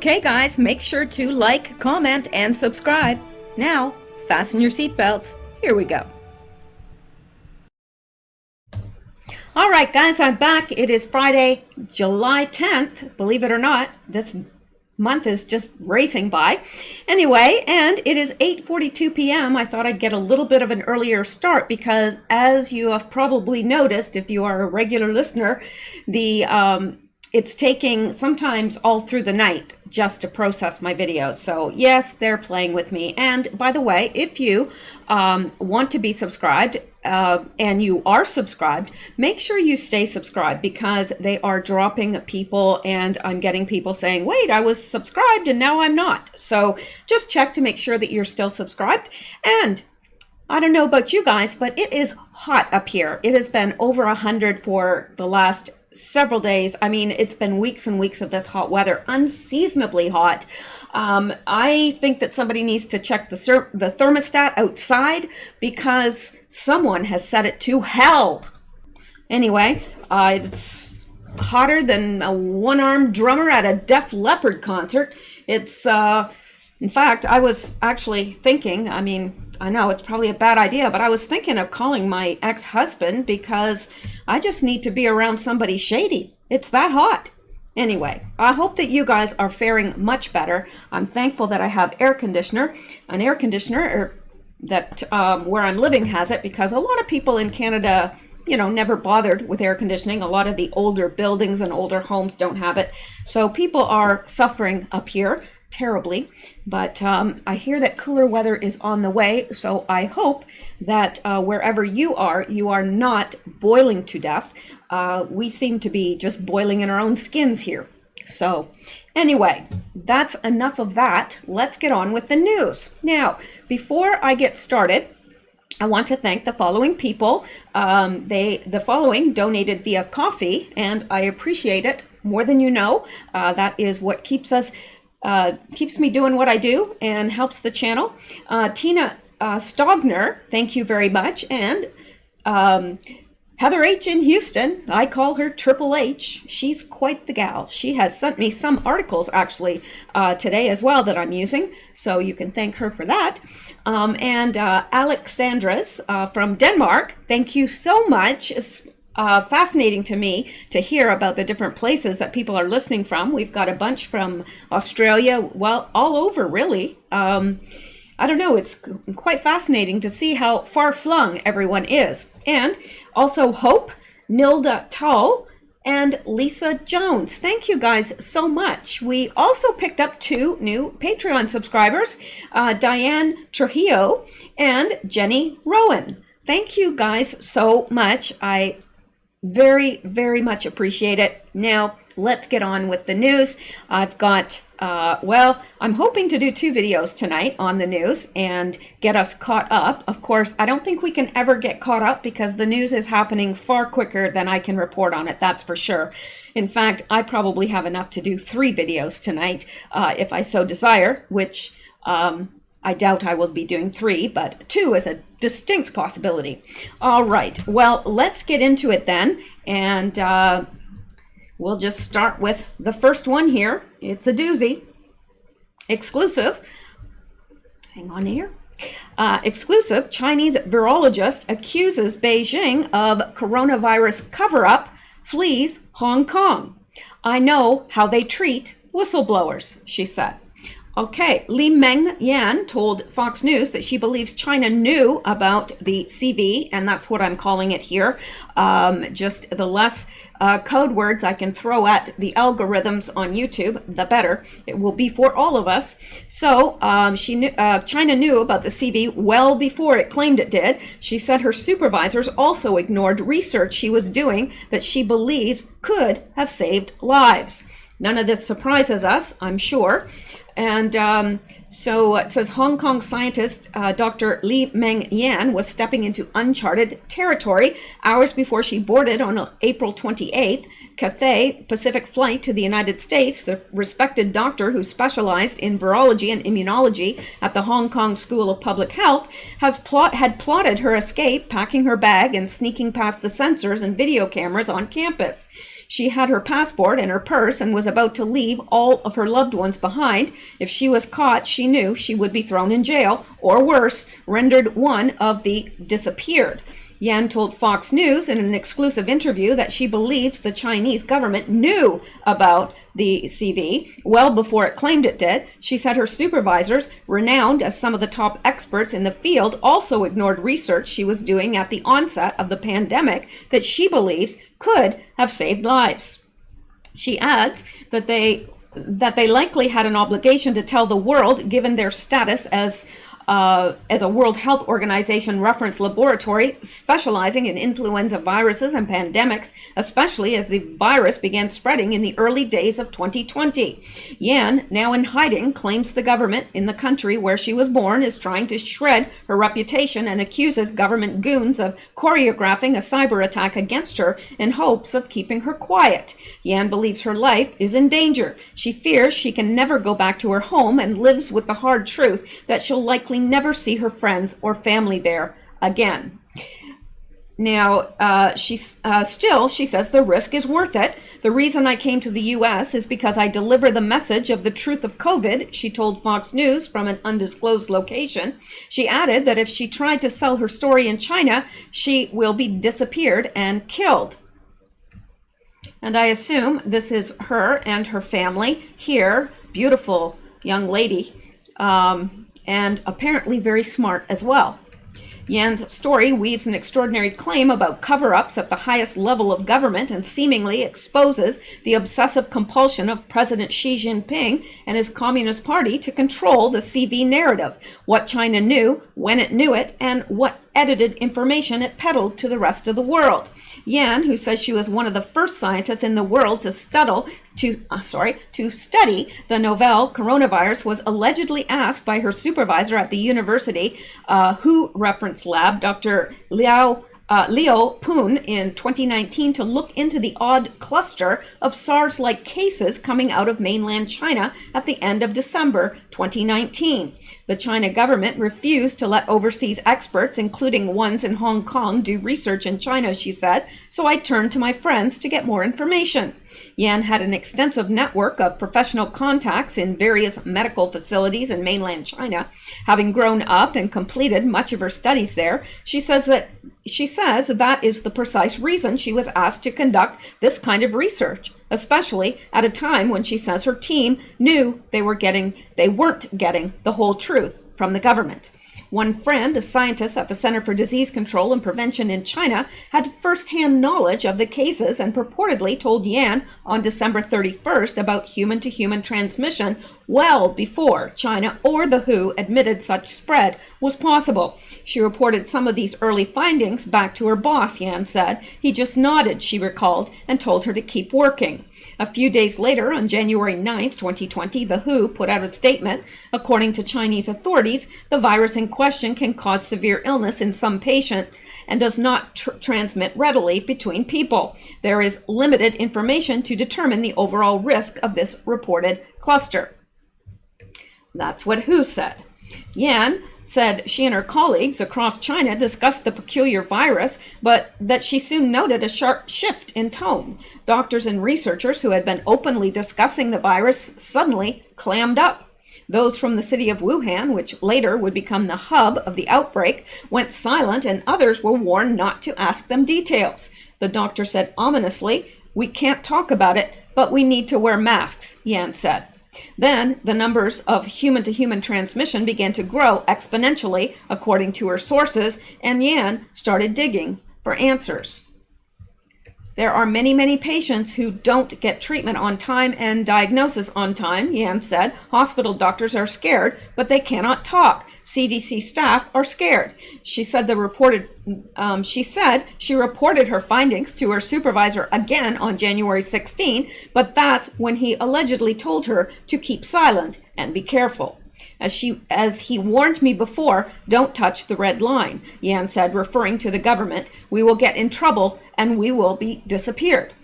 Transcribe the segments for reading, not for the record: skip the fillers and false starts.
Okay, guys, make sure to like, comment, and subscribe. Now, fasten your seatbelts. Here we go. All right, guys, I'm back. It is Friday, July 10th. Believe it or not, this month is just racing by. Anyway, and it is 8:42 p.m. I thought I'd get a little bit of an earlier start because, as you have probably noticed, if you are a regular listener, it's taking sometimes all through the night just to process my videos. So yes, they're playing with me. And by the way, if you want to be subscribed and you are subscribed, make sure you stay subscribed because they are dropping people and I'm getting people saying, wait, I was subscribed and now I'm not. So just check to make sure that you're still subscribed. And I don't know about you guys, but it is hot up here. It has been over 100 for the last several days. I mean, it's been weeks and weeks of this hot weather, unseasonably hot. I think that somebody needs to check the thermostat outside because someone has set it to hell. Anyway, it's hotter than a one-armed drummer at a Def Leppard concert. It's, in fact, I was actually thinking, I know it's probably a bad idea, but I was thinking of calling my ex-husband because I just need to be around somebody shady. It's that hot. Anyway, I hope that you guys are faring much better. I'm thankful that I have an air conditioner that where I'm living has it because a lot of people in Canada, never bothered with air conditioning. A lot of the older buildings and older homes don't have it. So people are suffering up here terribly, but I hear that cooler weather is on the way, so I hope that wherever you are not boiling to death. We seem to be just boiling in our own skins here. So anyway, that's enough of that. Let's get on with the news. Now, before I get started, I want to thank the following people. The following donated via coffee, and I appreciate it more than you know. That is what keeps me doing what I do and helps the channel. Tina Stogner, thank you very much. And Heather H. in Houston, I call her Triple H. She's quite the gal. She has sent me some articles actually today as well that I'm using, so you can thank her for that. And Alexandras from Denmark, thank you so much. It's fascinating to me to hear about the different places that people are listening from. We've got a bunch from Australia, well, all over really. I don't know, it's quite fascinating to see how far-flung everyone is. And also Hope, Nilda Tull, and Lisa Jones. Thank you guys so much. We also picked up 2 new Patreon subscribers, Diane Trujillo and Jenny Rowan. Thank you guys so much. I very, very much appreciate it. Now, let's get on with the news. I've got, I'm hoping to do 2 videos tonight on the news and get us caught up. Of course, I don't think we can ever get caught up because the news is happening far quicker than I can report on it, that's for sure. In fact, I probably have enough to do 3 videos tonight if I so desire, which I doubt I will be doing 3, but 2 is a distinct possibility. All right, well, let's get into it then. And we'll just start with the first one here. It's a doozy. Exclusive. Hang on here. Exclusive. Chinese virologist accuses Beijing of coronavirus cover-up, flees Hong Kong. I know how they treat whistleblowers, she said. Okay, Li Mengyan told Fox News that she believes China knew about the CV, and that's what I'm calling it here. Just the less code words I can throw at the algorithms on YouTube, the better. It will be for all of us. So China knew about the CV well before it claimed it did. She said her supervisors also ignored research she was doing that she believes could have saved lives. None of this surprises us, I'm sure. And so it says Hong Kong scientist Dr. Li Mengyan was stepping into uncharted territory hours before she boarded on April 28th Cathay Pacific flight to the United States. The respected doctor who specialized in virology and immunology at the Hong Kong School of Public Health had plotted her escape, packing her bag and sneaking past the sensors and video cameras on campus. She had her passport and her purse and was about to leave all of her loved ones behind. If she was caught, she knew she would be thrown in jail, or worse, rendered one of the disappeared. Yan told Fox News in an exclusive interview that she believes the Chinese government knew about the CV well before it claimed it did. She said her supervisors, renowned as some of the top experts in the field, also ignored research she was doing at the onset of the pandemic that she believes could have saved lives. She adds that they likely had an obligation to tell the world, given their status as a World Health Organization reference laboratory specializing in influenza viruses and pandemics, especially as the virus began spreading in the early days of 2020. Yan, now in hiding, claims the government in the country where she was born is trying to shred her reputation and accuses government goons of choreographing a cyber attack against her in hopes of keeping her quiet. Yan believes her life is in danger. She fears she can never go back to her home and lives with the hard truth that she'll likely never see her friends or family there again. Now, she says the risk is worth it. The reason I came to the U.S. is because I deliver the message of the truth of COVID, she told Fox News from an undisclosed location. She added that if she tried to sell her story in China, she will be disappeared and killed. And I assume this is her and her family here. Beautiful young lady. And apparently very smart as well. Yan's story weaves an extraordinary claim about cover-ups at the highest level of government and seemingly exposes the obsessive compulsion of President Xi Jinping and his Communist Party to control the CV narrative, what China knew, when it knew it, and what edited information it peddled to the rest of the world. Yan, who says she was one of the first scientists in the world to study the novel coronavirus, was allegedly asked by her supervisor at the university WHO reference lab, Dr. Liao Poon, in 2019 to look into the odd cluster of SARS-like cases coming out of mainland China at the end of December 2019. The China government refused to let overseas experts, including ones in Hong Kong, do research in China, she said, so I turned to my friends to get more information. Yan had an extensive network of professional contacts in various medical facilities in mainland China. Having grown up and completed much of her studies there, she says that is the precise reason she was asked to conduct this kind of research, especially at a time when she says her team knew they weren't getting the whole truth from the government. One friend, a scientist at the Center for Disease Control and Prevention in China, had first-hand knowledge of the cases and purportedly told Yan on December 31st about human-to-human transmission well before China or the WHO admitted such spread was possible. She reported some of these early findings back to her boss, Yan said. He just nodded, she recalled, and told her to keep working. A few days later, on January 9th, 2020, the WHO put out a statement. According to Chinese authorities, the virus in question can cause severe illness in some patients and does not transmit readily between people. There is limited information to determine the overall risk of this reported cluster. That's what WHO said. Yan said she and her colleagues across China discussed the peculiar virus, but that she soon noted a sharp shift in tone. Doctors and researchers who had been openly discussing the virus suddenly clammed up. Those from the city of Wuhan, which later would become the hub of the outbreak, went silent, and others were warned not to ask them details. The doctor said ominously, "We can't talk about it, but we need to wear masks," Yan said. Then the numbers of human-to-human transmission began to grow exponentially, according to her sources, and Yan started digging for answers. There are many, many patients who don't get treatment on time and diagnosis on time, Yan said. Hospital doctors are scared, but they cannot talk. CDC staff are scared. She said she reported her findings to her supervisor again on January 16, but that's when he allegedly told her to keep silent and be careful. As he warned me before, don't touch the red line, Yan said, referring to the government. We will get in trouble and we will be disappeared.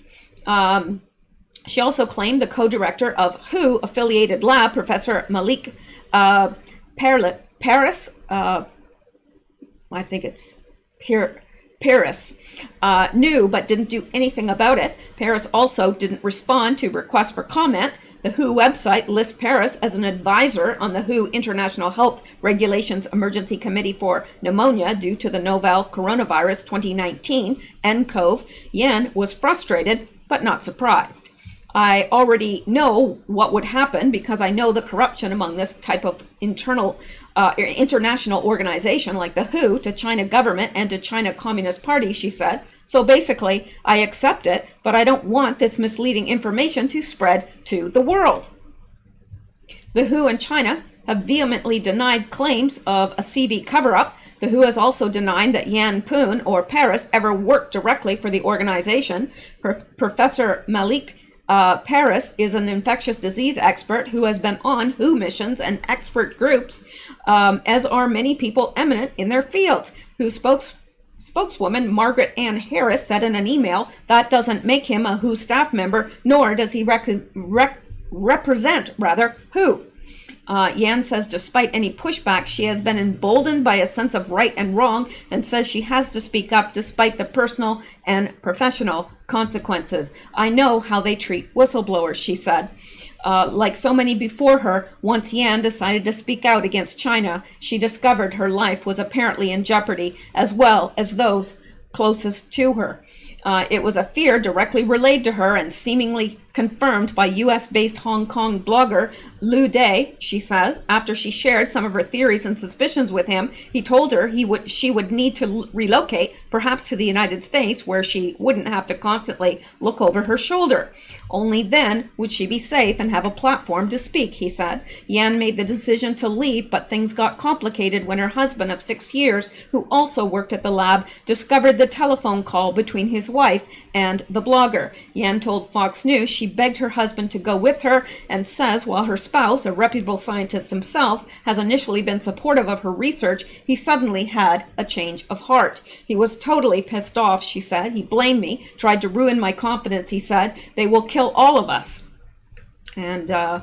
She also claimed the co-director of WHO-affiliated lab, Professor Malik Paris, I think it's Paris knew but didn't do anything about it. Paris also didn't respond to requests for comment. The WHO website lists Paris as an advisor on the WHO International Health Regulations Emergency Committee for Pneumonia due to the novel coronavirus 2019, nCoV. Yan was frustrated but not surprised. I already know what would happen because I know the corruption among this type of international organization like the WHO to China government and to China Communist Party, she said. So basically, I accept it, but I don't want this misleading information to spread to the world. The WHO and China have vehemently denied claims of a CV cover-up. The WHO has also denied that Yan Poon or Paris ever worked directly for the organization. Professor Malik Paris is an infectious disease expert who has been on WHO missions and expert groups, as are many people eminent in their field. WHO spokeswoman Margaret Ann Harris said in an email that doesn't make him a WHO staff member, nor does he represent WHO. Yan says despite any pushback, she has been emboldened by a sense of right and wrong and says she has to speak up despite the personal and professional consequences. I know how they treat whistleblowers, she said. Like so many before her, once Yan decided to speak out against China, she discovered her life was apparently in jeopardy, as well as those closest to her. It was a fear directly relayed to her and seemingly confirmed by US-based Hong Kong blogger Lu Day, she says. After she shared some of her theories and suspicions with him, he told her she would need to relocate, perhaps to the United States, where she wouldn't have to constantly look over her shoulder. Only then would she be safe and have a platform to speak, he said. Yan made the decision to leave, but things got complicated when her husband of 6 years, who also worked at the lab, discovered the telephone call between his wife and the blogger. Yan told Fox News she begged her husband to go with her and says while her spouse, a reputable scientist himself, has initially been supportive of her research, he suddenly had a change of heart. He was totally pissed off, she said. He blamed me, tried to ruin my confidence, he said. They will kill all of us. And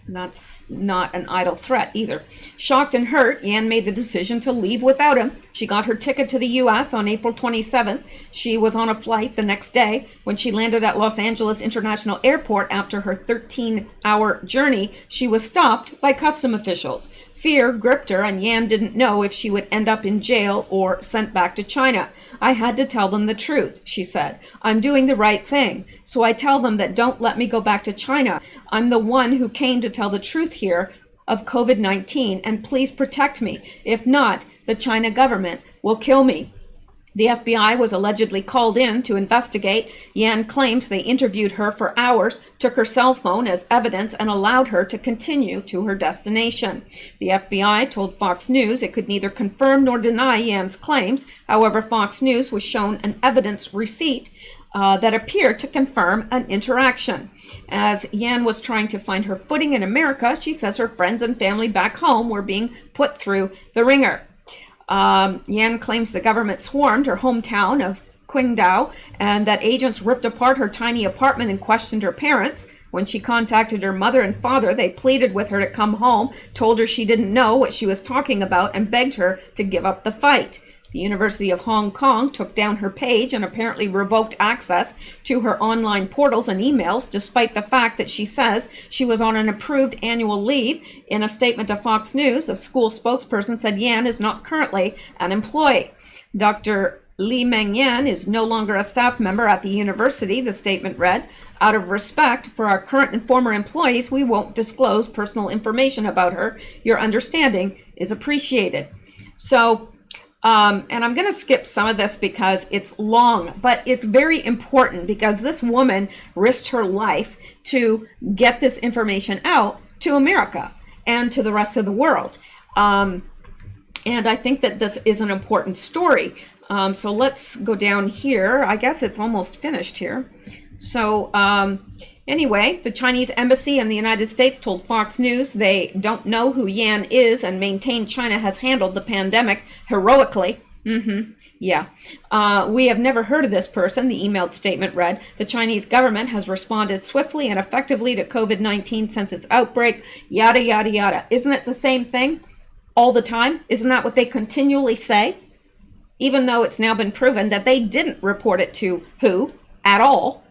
that's not an idle threat either. Shocked and hurt, Yan made the decision to leave without him. She got her ticket to the U.S. on April 27th. She was on a flight the next day. When she landed at Los Angeles International Airport after her 13-hour journey, she was stopped by custom officials. Fear gripped her, and Yan didn't know if she would end up in jail or sent back to China. I had to tell them the truth, she said. I'm doing the right thing. So I tell them that don't let me go back to China. I'm the one who came to tell the truth here of COVID-19, and please protect me. If not, the China government will kill me. The FBI was allegedly called in to investigate. Yan claims they interviewed her for hours, took her cell phone as evidence, and allowed her to continue to her destination. The FBI told Fox News it could neither confirm nor deny Yan's claims. However, Fox News was shown an evidence receipt that appeared to confirm an interaction. As Yan was trying to find her footing in America, she says her friends and family back home were being put through the ringer. Yan claims the government swarmed her hometown of Qingdao and that agents ripped apart her tiny apartment and questioned her parents. When she contacted her mother and father, they pleaded with her to come home, told her she didn't know what she was talking about, and begged her to give up the fight. The University of Hong Kong took down her page and apparently revoked access to her online portals and emails, despite the fact that she says she was on an approved annual leave. In a statement to Fox News, a school spokesperson said Yan is not currently an employee. Dr. Li Mengyan is no longer a staff member at the university, the statement read. Out of respect for our current and former employees, we won't disclose personal information about her. Your understanding is appreciated. So, and I'm going to skip some of this because it's long, but it's very important because this woman risked her life to get this information out to America and to the rest of the world. And I think that this is an important story. So let's go down here. I guess it's almost finished here. So anyway, the Chinese embassy in the United States told Fox News they don't know who Yan is and maintain China has handled the pandemic heroically. Yeah. We have never heard of this person, the emailed statement read. The Chinese government has responded swiftly and effectively to COVID-19 since its outbreak, yada, yada, yada. Isn't it the same thing all the time? Isn't that what they continually say? even though it's now been proven that they didn't report it to WHO at all.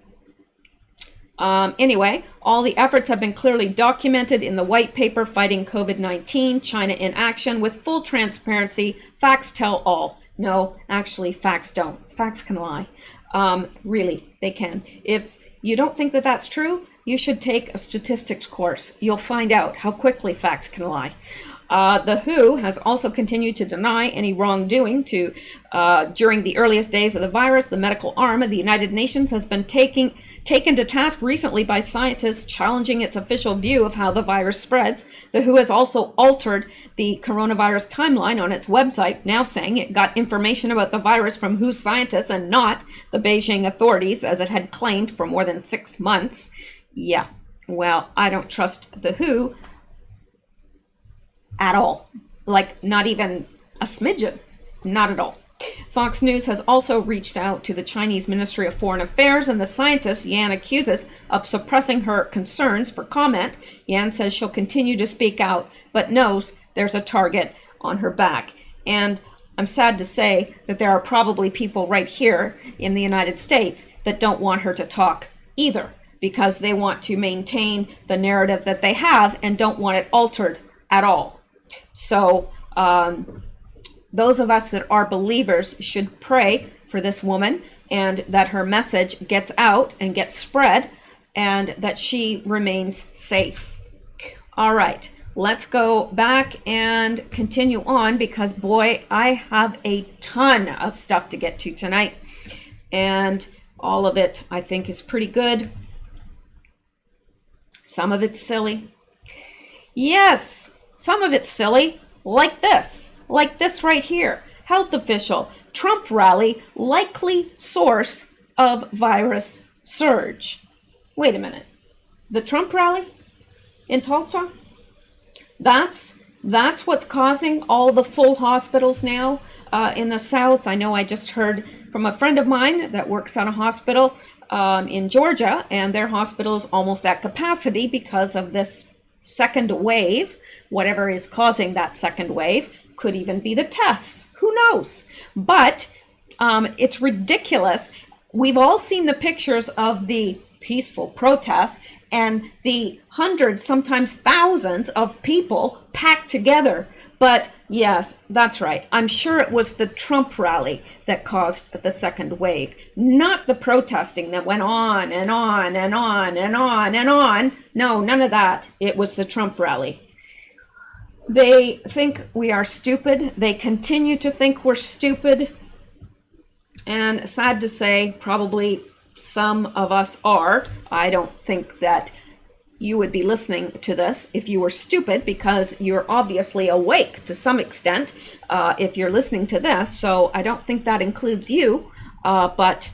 Anyway, all the efforts have been clearly documented in the white paper Fighting COVID-19, China in Action, with full transparency. Facts tell all. No, actually, facts don't. Facts can lie. Really, they can. If you don't think that that's true, you should take a statistics course. You'll find out how quickly facts can lie. The WHO has also continued to deny any wrongdoing during the earliest days of the virus. The medical arm of the United Nations has been taken to task recently by scientists challenging its official view of how the virus spreads. The WHO has also altered the coronavirus timeline on its website, now saying it got information about the virus from WHO scientists and not the Beijing authorities, as it had claimed for more than 6 months. Yeah, well, I don't trust the WHO at all. Like, not even a smidgen. Not at all. Fox News has also reached out to the Chinese Ministry of Foreign Affairs, and the scientist Yan accuses of suppressing her concerns for comment. Yan says she'll continue to speak out, but knows there's a target on her back. And I'm sad to say that there are probably people right here in the United States that don't want her to talk either, because they want to maintain the narrative that they have and don't want it altered at all. So those of us that are believers should pray for this woman, and that her message gets out and gets spread, and that she remains safe. All right, let's go back and continue on, because boy, I have a ton of stuff to get to tonight, and all of it I think is pretty good. Some of it's silly. Yes, some of it's silly, like this right here. Health official, Trump rally, likely source of virus surge. Wait a minute. The Trump rally in Tulsa? That's what's causing all the full hospitals now in the South. I know I just heard from a friend of mine that works at a hospital in Georgia, and their hospital is almost at capacity because of this second wave. Whatever is causing that second wave could even be the tests. Who knows? But it's ridiculous. We've all seen the pictures of the peaceful protests and the hundreds, sometimes thousands of people packed together. But yes, that's right. I'm sure it was the Trump rally that caused the second wave, not the protesting that went on and on and on and on and on. No, none of that. It was the Trump rally. They think we are stupid. They continue to think we're stupid. And sad to say, probably some of us are. I don't think that you would be listening to this if you were stupid, because you're obviously awake to some extent if you're listening to this. So I don't think that includes you. But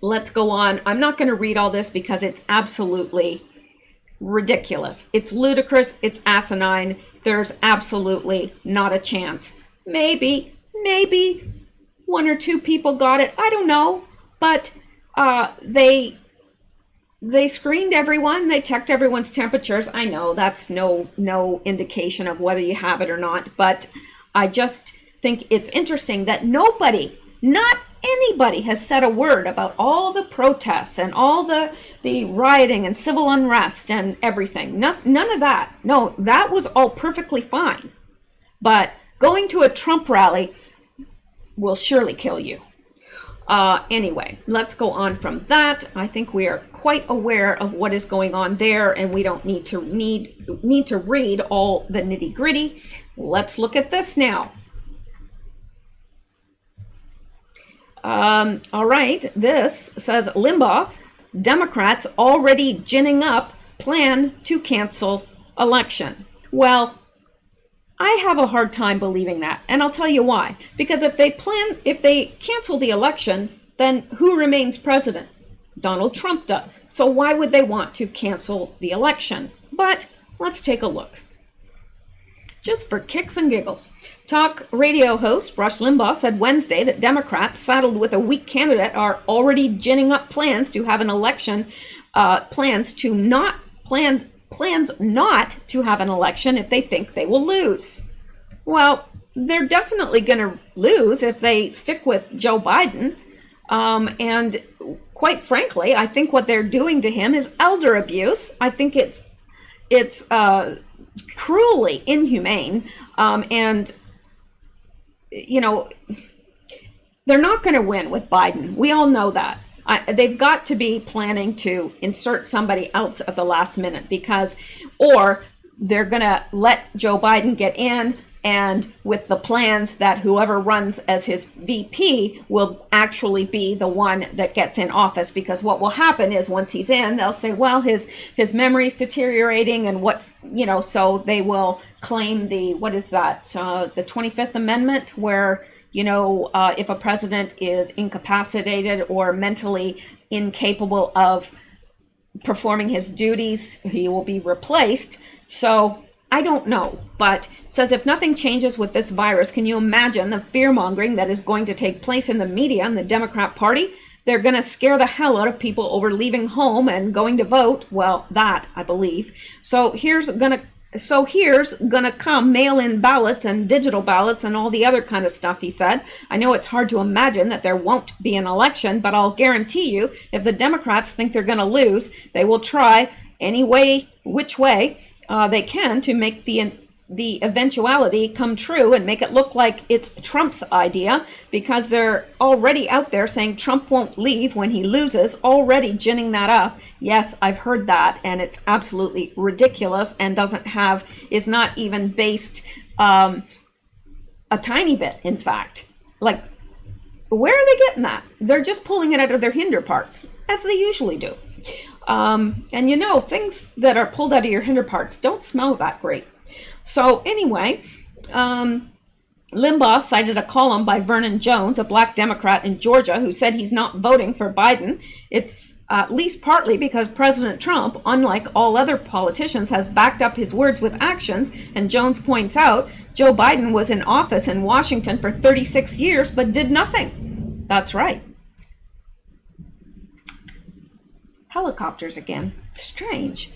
let's go on. I'm not going to read all this because it's absolutely ridiculous. It's ludicrous. It's asinine. There's absolutely not a chance. Maybe one or two people got it. I don't know. But they screened everyone. They checked everyone's temperatures. I know that's no indication of whether you have it or not. But I just think it's interesting that nobody, not anybody, has said a word about all the protests and all the rioting and civil unrest and everything. None of that. No, that was all perfectly fine. But going to a Trump rally will surely kill you. Anyway, let's go on from that. I think we are quite aware of what is going on there, and we don't need to read all the nitty gritty. Let's look at this now. All right, this says Limbaugh, Democrats already ginning up plan to cancel election. Well, I have a hard time believing that, and I'll tell you why. Because if they cancel the election, then who remains president? Donald Trump does. So why would they want to cancel the election? But let's take a look. Just for kicks and giggles. Talk radio host Rush Limbaugh said Wednesday that Democrats saddled with a weak candidate are already ginning up plans to have an election, plans not to have an election if they think they will lose. Well, they're definitely going to lose if they stick with Joe Biden. And quite frankly, I think what they're doing to him is elder abuse. I think it's cruelly inhumane. And, you know, they're not going to win with Biden. We all know that. They've got to be planning to insert somebody else at the last minute or they're going to let Joe Biden get in, and with the plans that whoever runs as his VP will actually be the one that gets in office. Because what will happen is once he's in, they'll say, well, his memory's deteriorating and so they will claim the 25th Amendment, where, if a president is incapacitated or mentally incapable of performing his duties, he will be replaced. So I don't know, but it says if nothing changes with this virus, can you imagine the fear-mongering that is going to take place in the media and the Democrat Party? They're going to scare the hell out of people over leaving home and going to vote. Well, that, I believe. So here's gonna come mail-in ballots and digital ballots and all the other kind of stuff, he said. I know it's hard to imagine that there won't be an election, but I'll guarantee you, if the Democrats think they're going to lose, they will try which way they can to make the eventuality come true and make it look like it's Trump's idea, because they're already out there saying Trump won't leave when he loses, already ginning that up. Yes, I've heard that, and it's absolutely ridiculous and is not even based a tiny bit, in fact. Like, where are they getting that? They're just pulling it out of their hinder parts, as they usually do. And things that are pulled out of your hinder parts don't smell that great. So anyway, Limbaugh cited a column by Vernon Jones, a black Democrat in Georgia, who said he's not voting for Biden. It's at least partly because President Trump, unlike all other politicians, has backed up his words with actions. And Jones points out Joe Biden was in office in Washington for 36 years, but did nothing. That's right. Helicopters again. Strange.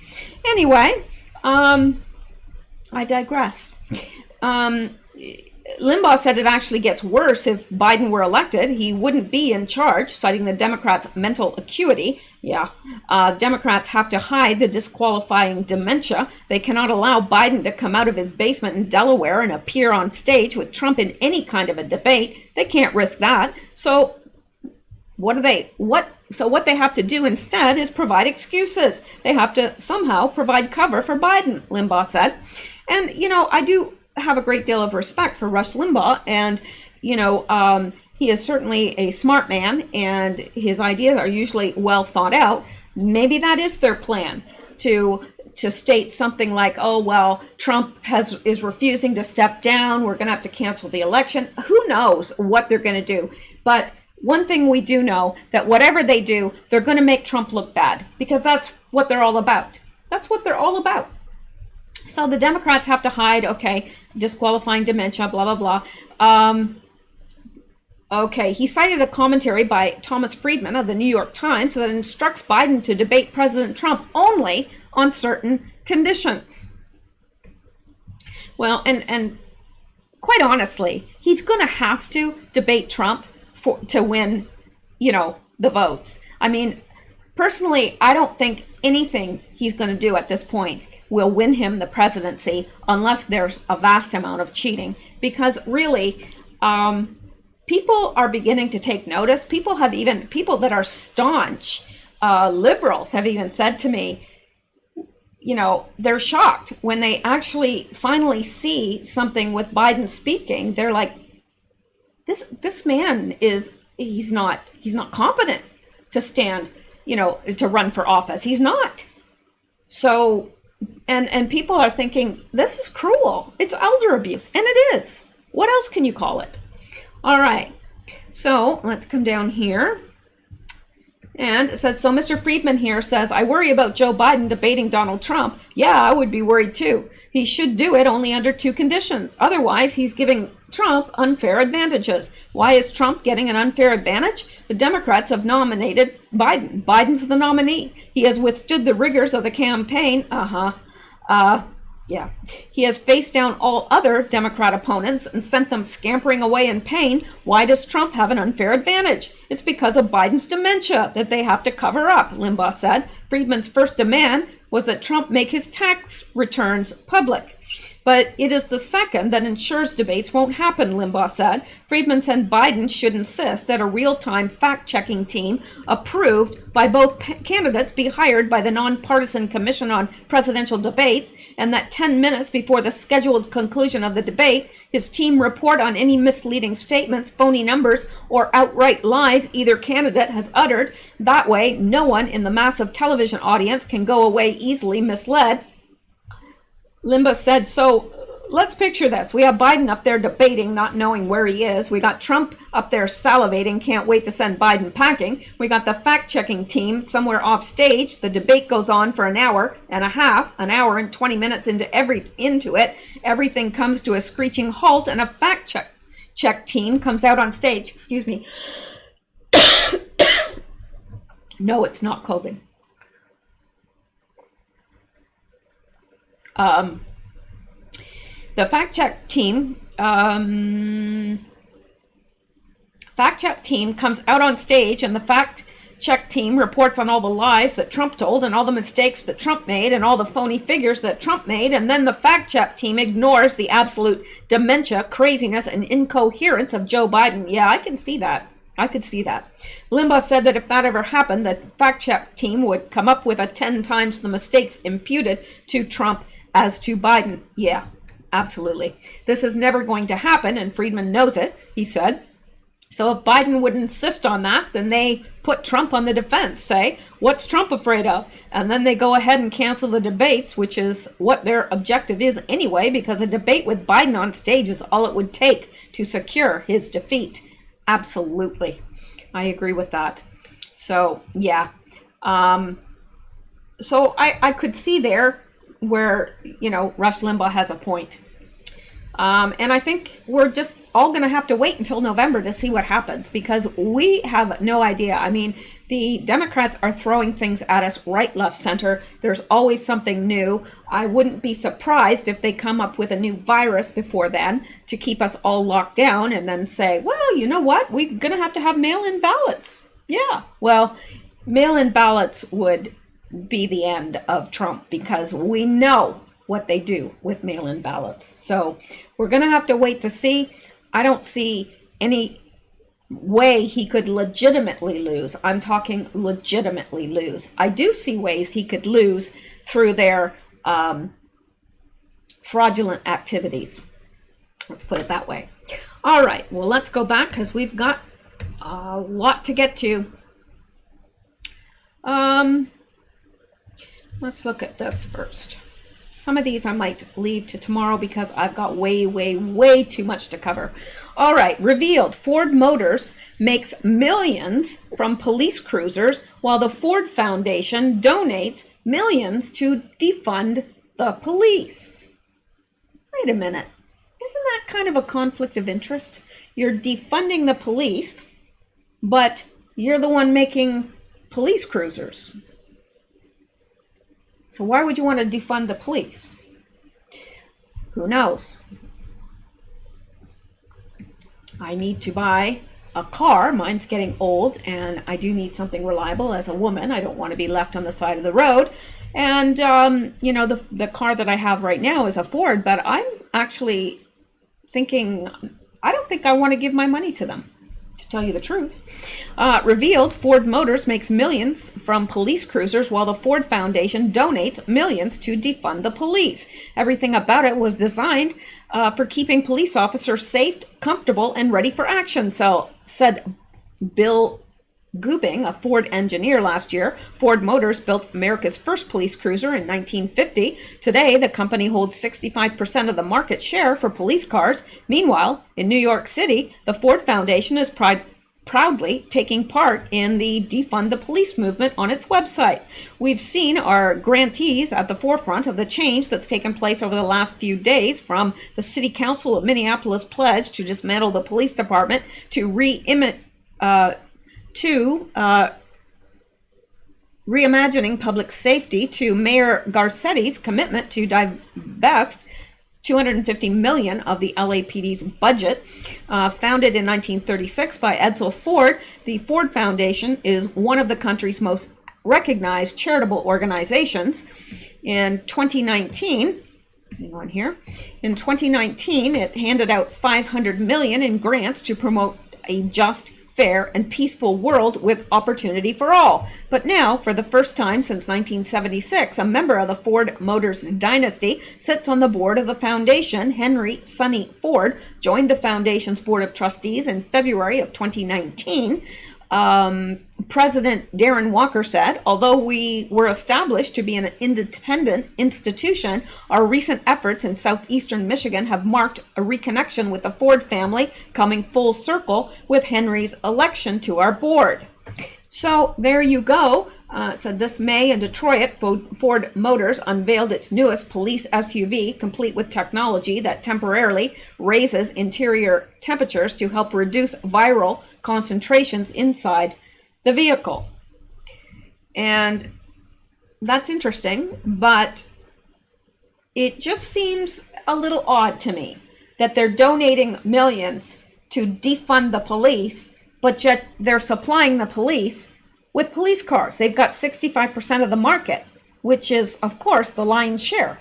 Anyway, I digress. Limbaugh said it actually gets worse if Biden were elected. He wouldn't be in charge, citing the Democrats' mental acuity. Yeah. Democrats have to hide the disqualifying dementia. They cannot allow Biden to come out of his basement in Delaware and appear on stage with Trump in any kind of a debate. They can't risk that. So what they have to do instead is provide excuses. They have to somehow provide cover for Biden, Limbaugh said. And, I do have a great deal of respect for Rush Limbaugh, and, he is certainly a smart man, and his ideas are usually well thought out. Maybe that is their plan, to state something like, oh, well, Trump is refusing to step down. We're going to have to cancel the election. Who knows what they're going to do? But one thing we do know, that whatever they do, they're going to make Trump look bad, because that's what they're all about. That's what they're all about. So the Democrats have to hide, okay, disqualifying dementia, blah, blah, blah. Okay, he cited a commentary by Thomas Friedman of the New York Times that instructs Biden to debate President Trump only on certain conditions. Well, and quite honestly, he's going to have to debate Trump to win, the votes. I mean, personally, I don't think anything he's going to do at this point will win him the presidency unless there's a vast amount of cheating. Because really, people are beginning to take notice. People that are staunch liberals have even said to me, they're shocked when they actually finally see something with Biden speaking. They're like, this man he's not competent to stand, to run for office. He's not. So, and people are thinking, this is cruel. It's elder abuse. And it is. What else can you call it? All right. So let's come down here. And it says, so Mr. Friedman here says, I worry about Joe Biden debating Donald Trump. Yeah, I would be worried too. He should do it only under two conditions. Otherwise, he's giving Trump unfair advantages. Why is Trump getting an unfair advantage? The Democrats have nominated Biden. Biden's the nominee. He has withstood the rigors of the campaign. Yeah. He has faced down all other Democrat opponents and sent them scampering away in pain. Why does Trump have an unfair advantage? It's because of Biden's dementia that they have to cover up, Limbaugh said. Friedman's first demand was that Trump make his tax returns public. But it is the second that ensures debates won't happen, Limbaugh said. Friedman said Biden should insist that a real-time fact-checking team approved by both candidates be hired by the Nonpartisan Commission on Presidential Debates, and that 10 minutes before the scheduled conclusion of the debate, his team report on any misleading statements, phony numbers, or outright lies either candidate has uttered. That way, no one in the massive television audience can go away easily misled. Limbaugh said, so let's picture this. We have Biden up there debating, not knowing where he is. We got Trump up there salivating, can't wait to send Biden packing. We got the fact-checking team somewhere off stage. The debate goes on for an hour and a half, an hour and 20 minutes into it. Everything comes to a screeching halt, and a fact-check team comes out on stage. Excuse me. No, it's not COVID. The fact-check team comes out on stage, and the fact-check team reports on all the lies that Trump told and all the mistakes that Trump made and all the phony figures that Trump made, and then the fact-check team ignores the absolute dementia, craziness, and incoherence of Joe Biden. Yeah, I can see that. I could see that. Limbaugh said that if that ever happened, the fact-check team would come up with 10 times the mistakes imputed to Trump as to Biden. Yeah, absolutely. This is never going to happen, and Friedman knows it, he said. So if Biden would insist on that, then they put Trump on the defense, say, what's Trump afraid of? And then they go ahead and cancel the debates, which is what their objective is anyway, because a debate with Biden on stage is all it would take to secure his defeat. Absolutely. I agree with that. So, yeah. So I could see there where, Rush Limbaugh has a point. And I think we're just all going to have to wait until November to see what happens, because we have no idea. I mean, the Democrats are throwing things at us right, left, center. There's always something new. I wouldn't be surprised if they come up with a new virus before then to keep us all locked down and then say, well, you know what? We're going to have mail-in ballots. Yeah, well, mail-in ballots would be the end of Trump, because we know what they do with mail-in ballots. So we're going to have to wait to see. I don't see any way he could legitimately lose. I'm talking legitimately lose. I do see ways he could lose through their fraudulent activities. Let's put it that way. All right, well, let's go back because we've got a lot to get to. Let's look at this first. Some of these I might leave to tomorrow because I've got way too much to cover. All right, revealed. Ford Motors makes millions from police cruisers while the Ford Foundation donates millions to defund the police. Wait a minute. Isn't that kind of a conflict of interest? You're defunding the police, but you're the one making police cruisers. So why would you want to defund the police? Who knows? I need to buy a car. Mine's getting old, and I do need something reliable as a woman. I don't want to be left on the side of the road. And, the car that I have right now is a Ford, but I'm actually thinking, I don't think I want to give my money to them, to tell you the truth. Revealed, Ford Motors makes millions from police cruisers while the Ford Foundation donates millions to defund the police. Everything about it was designed for keeping police officers safe, comfortable, and ready for action, so said Bill Goobing, a Ford engineer last year. Ford Motors built America's first police cruiser in 1950. Today, the company holds 65% of the market share for police cars. Meanwhile, in New York City, the Ford Foundation is proudly taking part in the Defund the Police movement on its website. We've seen our grantees at the forefront of the change that's taken place over the last few days, from the City Council of Minneapolis pledge to dismantle the police department reimagining public safety to Mayor Garcetti's commitment to divest $250 million of the LAPD's budget. Founded in 1936 by Edsel Ford, the Ford Foundation is one of the country's most recognized charitable organizations. In 2019, in 2019, it handed out $500 million in grants to promote a just, fair, and peaceful world with opportunity for all. But now, for the first time since 1976, a member of the Ford Motors dynasty sits on the board of the foundation. Henry Sonny Ford joined the foundation's board of trustees in February of 2019. President Darren Walker said, although we were established to be an independent institution, our recent efforts in southeastern Michigan have marked a reconnection with the Ford family, coming full circle with Henry's election to our board. So there you go. Said this May in Detroit, Ford Motors unveiled its newest police SUV, complete with technology that temporarily raises interior temperatures to help reduce viral concentrations inside the vehicle. And that's interesting, but it just seems a little odd to me that they're donating millions to defund the police, but yet they're supplying the police with police cars. They've got 65% of the market, which is, of course, the lion's share.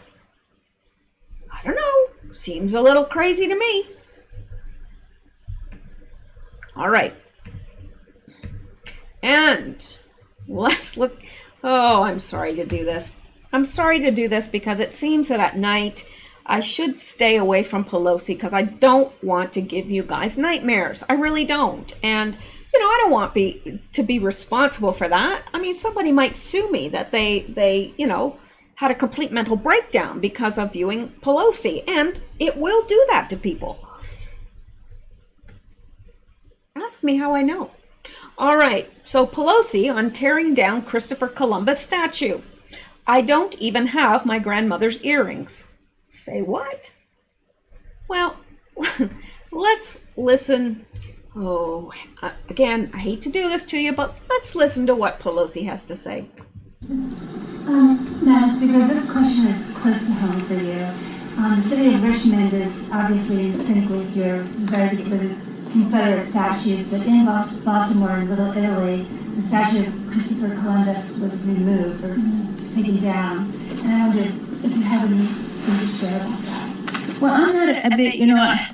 I don't know. Seems a little crazy to me. All right. And let's look. Oh, I'm sorry to do this. I'm sorry to do this because it seems that at night I should stay away from Pelosi because I don't want to give you guys nightmares. I really don't. And I don't want to be responsible for that. I mean, somebody might sue me that they had a complete mental breakdown because of viewing Pelosi, and it will do that to people. Ask me how I know. All right, so Pelosi on tearing down Christopher Columbus statue. I don't even have my grandmother's earrings. Say what? Well, let's listen. Oh, again, I hate to do this to you, but let's listen to what Pelosi has to say. Madam Speaker, this question is close to home for you. The city of Richmond is obviously in sync with your desire to get rid of Confederate statues, but in Baltimore and Little Italy, the statue of Christopher Columbus was removed or taken down. And I wondered if you have anything to share about that. Well, I'm not a big,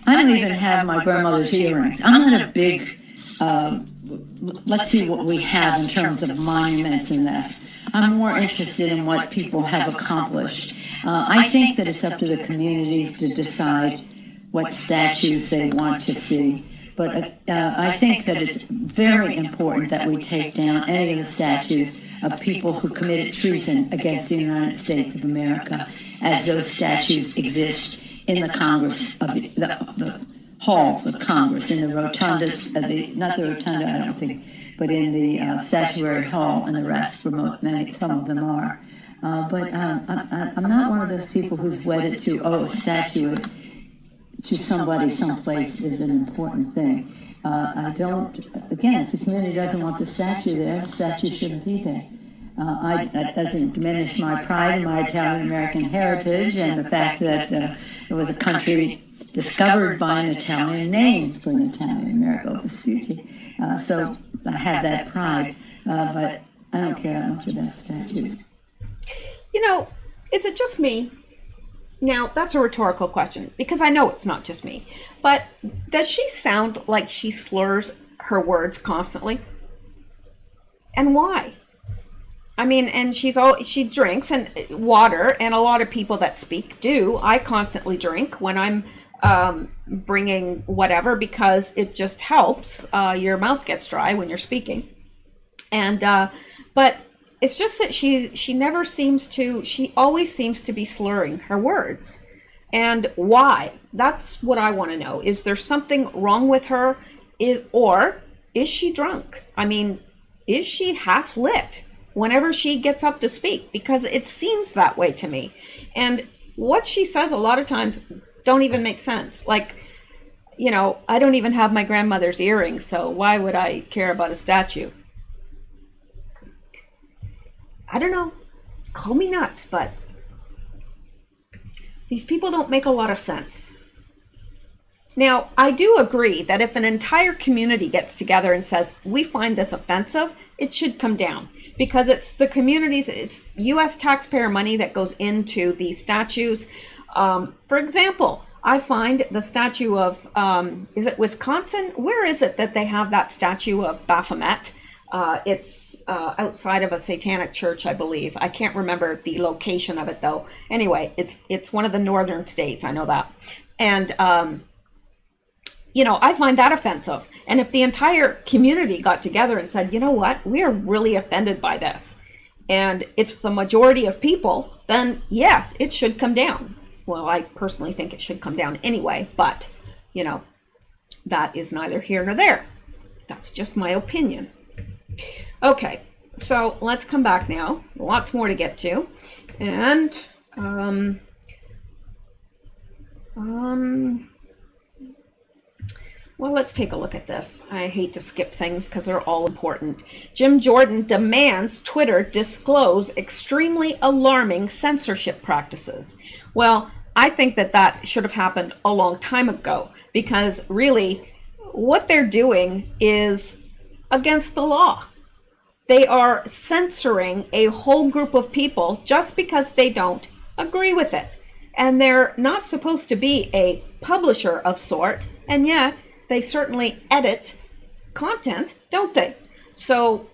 I don't even have my grandmother's earrings. I'm not a big, let's see what we have in terms of monuments in this. I'm more interested in what people have accomplished. I think that it's up to the communities to decide what statues they want to see. But I think that it's very important that we take down any of the statues of people who committed treason against the United States of America, as those statues exist in the Congress, of the halls of Congress, in the rotundas, not the rotunda, I don't think, but in the statuary hall, and the rest, some of them are. But I'm not one of those people who's wedded to, a statue to somebody someplace is an important thing. I don't, again, if the community doesn't want the statue there, the statue shouldn't be there. That doesn't diminish my pride in my Italian-American heritage and the fact that it was a country discovered by an Italian, named for an Italian-American Vespucci. So I have that pride, but I don't care much about statues. Is it just me? Now, that's a rhetorical question, because I know it's not just me. But does she sound like she slurs her words constantly? And why? I mean, and she drinks and water, and a lot of people that speak do. I constantly drink when I'm bringing whatever, because it just helps. Your mouth gets dry when you're speaking. And but it's just that she never seems to. She always seems to be slurring her words. And why? That's what I want to know. Is there something wrong with her? Or is she drunk? I mean, is she half lit whenever she gets up to speak? Because it seems that way to me. And what she says a lot of times don't even make sense. Like, I don't even have my grandmother's earrings, so why would I care about a statue? I don't know, call me nuts, but these people don't make a lot of sense. Now, I do agree that if an entire community gets together and says, we find this offensive, it should come down, because it's the community's, it's U.S. taxpayer money that goes into these statues. For example, I find the statue of, is it Wisconsin? Where is it that they have that statue of Baphomet? It's outside of a satanic church, I believe. I can't remember the location of it, though. Anyway, it's one of the northern states. I know that. And, I find that offensive. And if the entire community got together and said, you know what, we are really offended by this, and it's the majority of people, then yes, it should come down. Well, I personally think it should come down anyway, but, that is neither here nor there. That's just my opinion. Okay, so let's come back now. Lots more to get to. And, well, let's take a look at this. I hate to skip things because they're all important. Jim Jordan demands Twitter disclose extremely alarming censorship practices. Well, I think that should have happened a long time ago, because really what they're doing is against the law. They are censoring a whole group of people just because they don't agree with it. And they're not supposed to be a publisher of sort, and yet they certainly edit content, don't they? So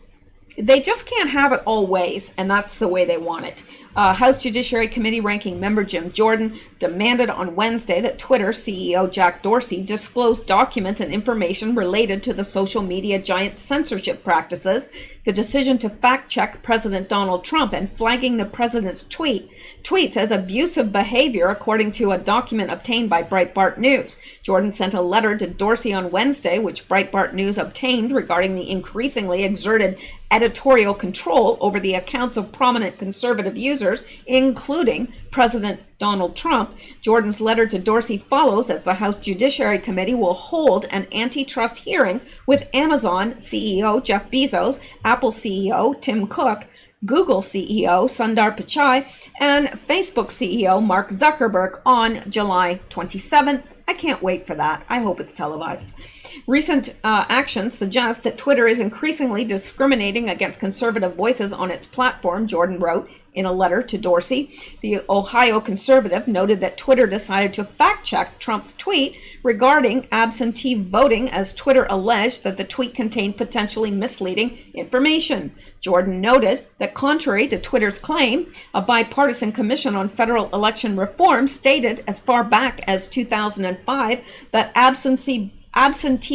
they just can't have it all ways, and that's the way they want it. House Judiciary Committee Ranking Member Jim Jordan demanded on Wednesday that Twitter CEO Jack Dorsey disclose documents and information related to the social media giant's censorship practices, the decision to fact-check President Donald Trump, and flagging the president's tweets as abusive behavior, according to a document obtained by Breitbart News. Jordan sent a letter to Dorsey on Wednesday, which Breitbart News obtained, regarding the increasingly exerted editorial control over the accounts of prominent conservative users, including President Donald Trump. Jordan's letter to Dorsey follows as the House Judiciary Committee will hold an antitrust hearing with Amazon CEO Jeff Bezos, Apple CEO Tim Cook, Google CEO Sundar Pichai, and Facebook CEO Mark Zuckerberg on July 27th. I can't wait for that. I hope it's televised. Recent actions suggest that Twitter is increasingly discriminating against conservative voices on its platform, Jordan wrote in a letter to Dorsey. The Ohio conservative noted that Twitter decided to fact-check Trump's tweet regarding absentee voting, as Twitter alleged that the tweet contained potentially misleading information. Jordan noted that contrary to Twitter's claim, a bipartisan commission on federal election reform stated as far back as 2005 that absentee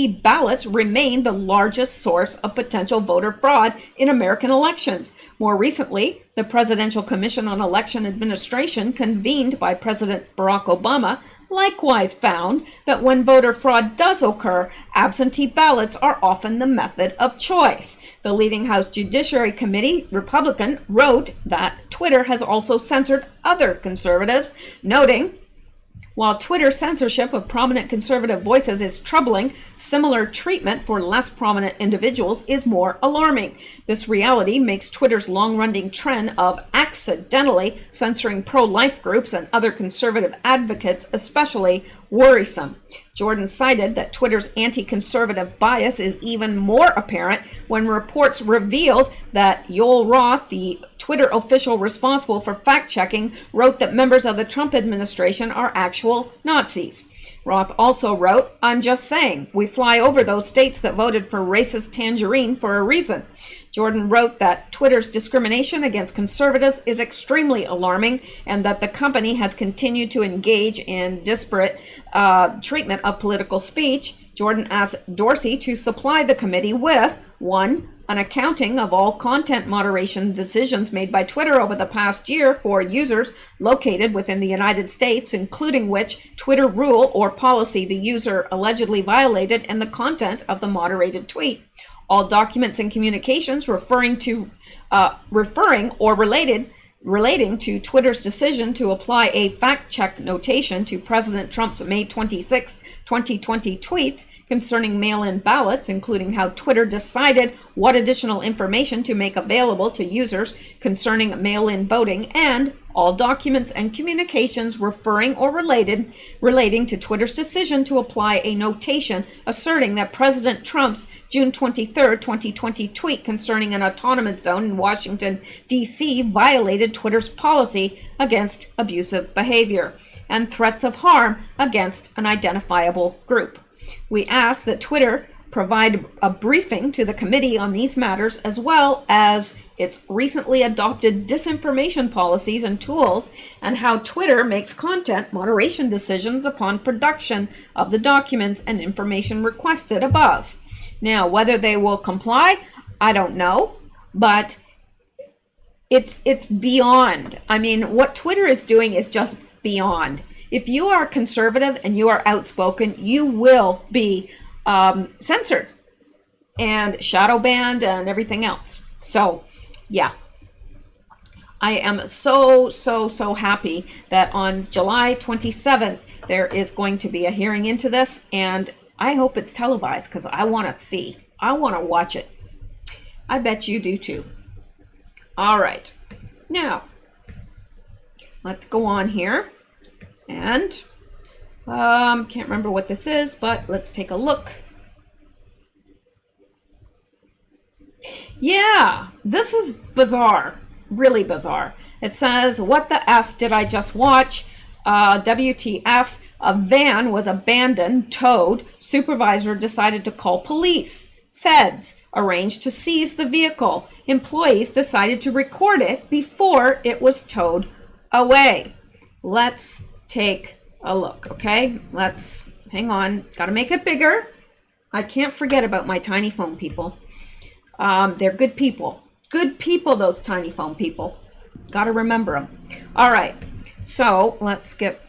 ballots remain the largest source of potential voter fraud in American elections. More recently, the Presidential Commission on Election Administration, convened by President Barack Obama, likewise found that when voter fraud does occur, absentee ballots are often the method of choice. The leading House Judiciary Committee Republican wrote that Twitter has also censored other conservatives, noting, while Twitter censorship of prominent conservative voices is troubling, similar treatment for less prominent individuals is more alarming. This reality makes Twitter's long-running trend of accidentally censoring pro-life groups and other conservative advocates especially worrisome. Jordan cited that Twitter's anti-conservative bias is even more apparent when reports revealed that Yoel Roth, the Twitter official responsible for fact-checking, wrote that members of the Trump administration are actual Nazis. Roth also wrote, "I'm just saying, we fly over those states that voted for racist Tangerine for a reason." Jordan wrote that Twitter's discrimination against conservatives is extremely alarming, and that the company has continued to engage in disparate treatment of political speech. Jordan asked Dorsey to supply the committee with 1. An accounting of all content moderation decisions made by Twitter over the past year for users located within the United States, including which Twitter rule or policy the user allegedly violated and the content of the moderated tweet. All documents and communications referring or relating to Twitter's decision to apply a fact-check notation to President Trump's May 26, 2020 tweets concerning mail-in ballots, including how Twitter decided what additional information to make available to users concerning mail-in voting, and all documents and communications referring or relating to Twitter's decision to apply a notation asserting that President Trump's June 23, 2020 tweet concerning an autonomous zone in Washington, D.C. violated Twitter's policy against abusive behavior and threats of harm against an identifiable group. We ask that Twitter provide a briefing to the committee on these matters, as well as its recently adopted disinformation policies and tools, and how Twitter makes content moderation decisions upon production of the documents and information requested above. Now, whether they will comply, I don't know, but it's beyond. I mean, what Twitter is doing is just beyond. If you are conservative and you are outspoken, you will be censored and shadow banned and everything else. So, yeah. I am so happy that on July 27th, there is going to be a hearing into this, and I hope it's televised because I want to see. I want to watch it. I bet you do too. All right. Now, let's go on here. And can't remember what this is, but let's take a look. Yeah, this is bizarre, really bizarre. It says, what the F did I just watch? WTF, a van was abandoned, towed. Supervisor decided to call police. Feds arranged to seize the vehicle. Employees decided to record it before it was towed away. Let's take a look, okay? Let's, hang on, gotta make it bigger. I can't forget about my tiny phone people. They're good people. Good people, those tiny phone people. Gotta remember them. All right, so let's get,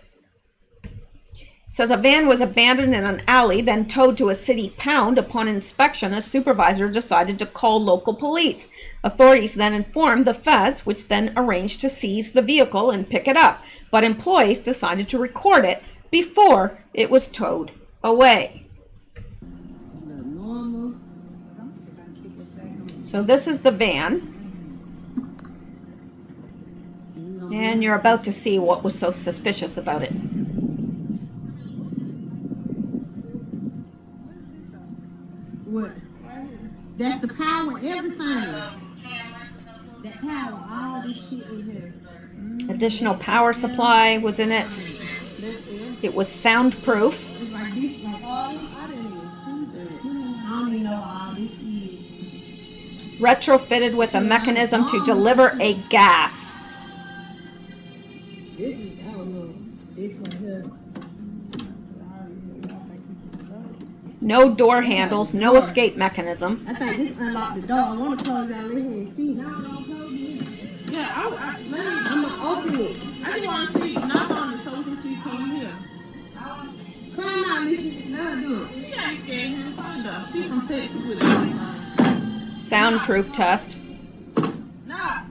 says a van was abandoned in an alley, then towed to a city pound. Upon inspection, a supervisor decided to call local police. Authorities then informed the feds, which then arranged to seize the vehicle and pick it up. But employees decided to record it before it was towed away. So this is the van. And you're about to see what was so suspicious about it. What? That's the power, everything. That power, all this shit in here. Additional power supply was in it. It was soundproof. It's like this, like all this. I didn't even see that. I don't even know all this is. Retrofitted with a mechanism to deliver a gas. This is, I don't know. This one here. No door handles, no escape mechanism. I think this unlocked the door. I want to close that lid and see. Yeah, I'm gonna open it. I just want to see. Knock on it so we can see. Come here. Come out, listen. Let her do it. She ain't scared him. Find her. She from Texas with it. Soundproof test. Nah.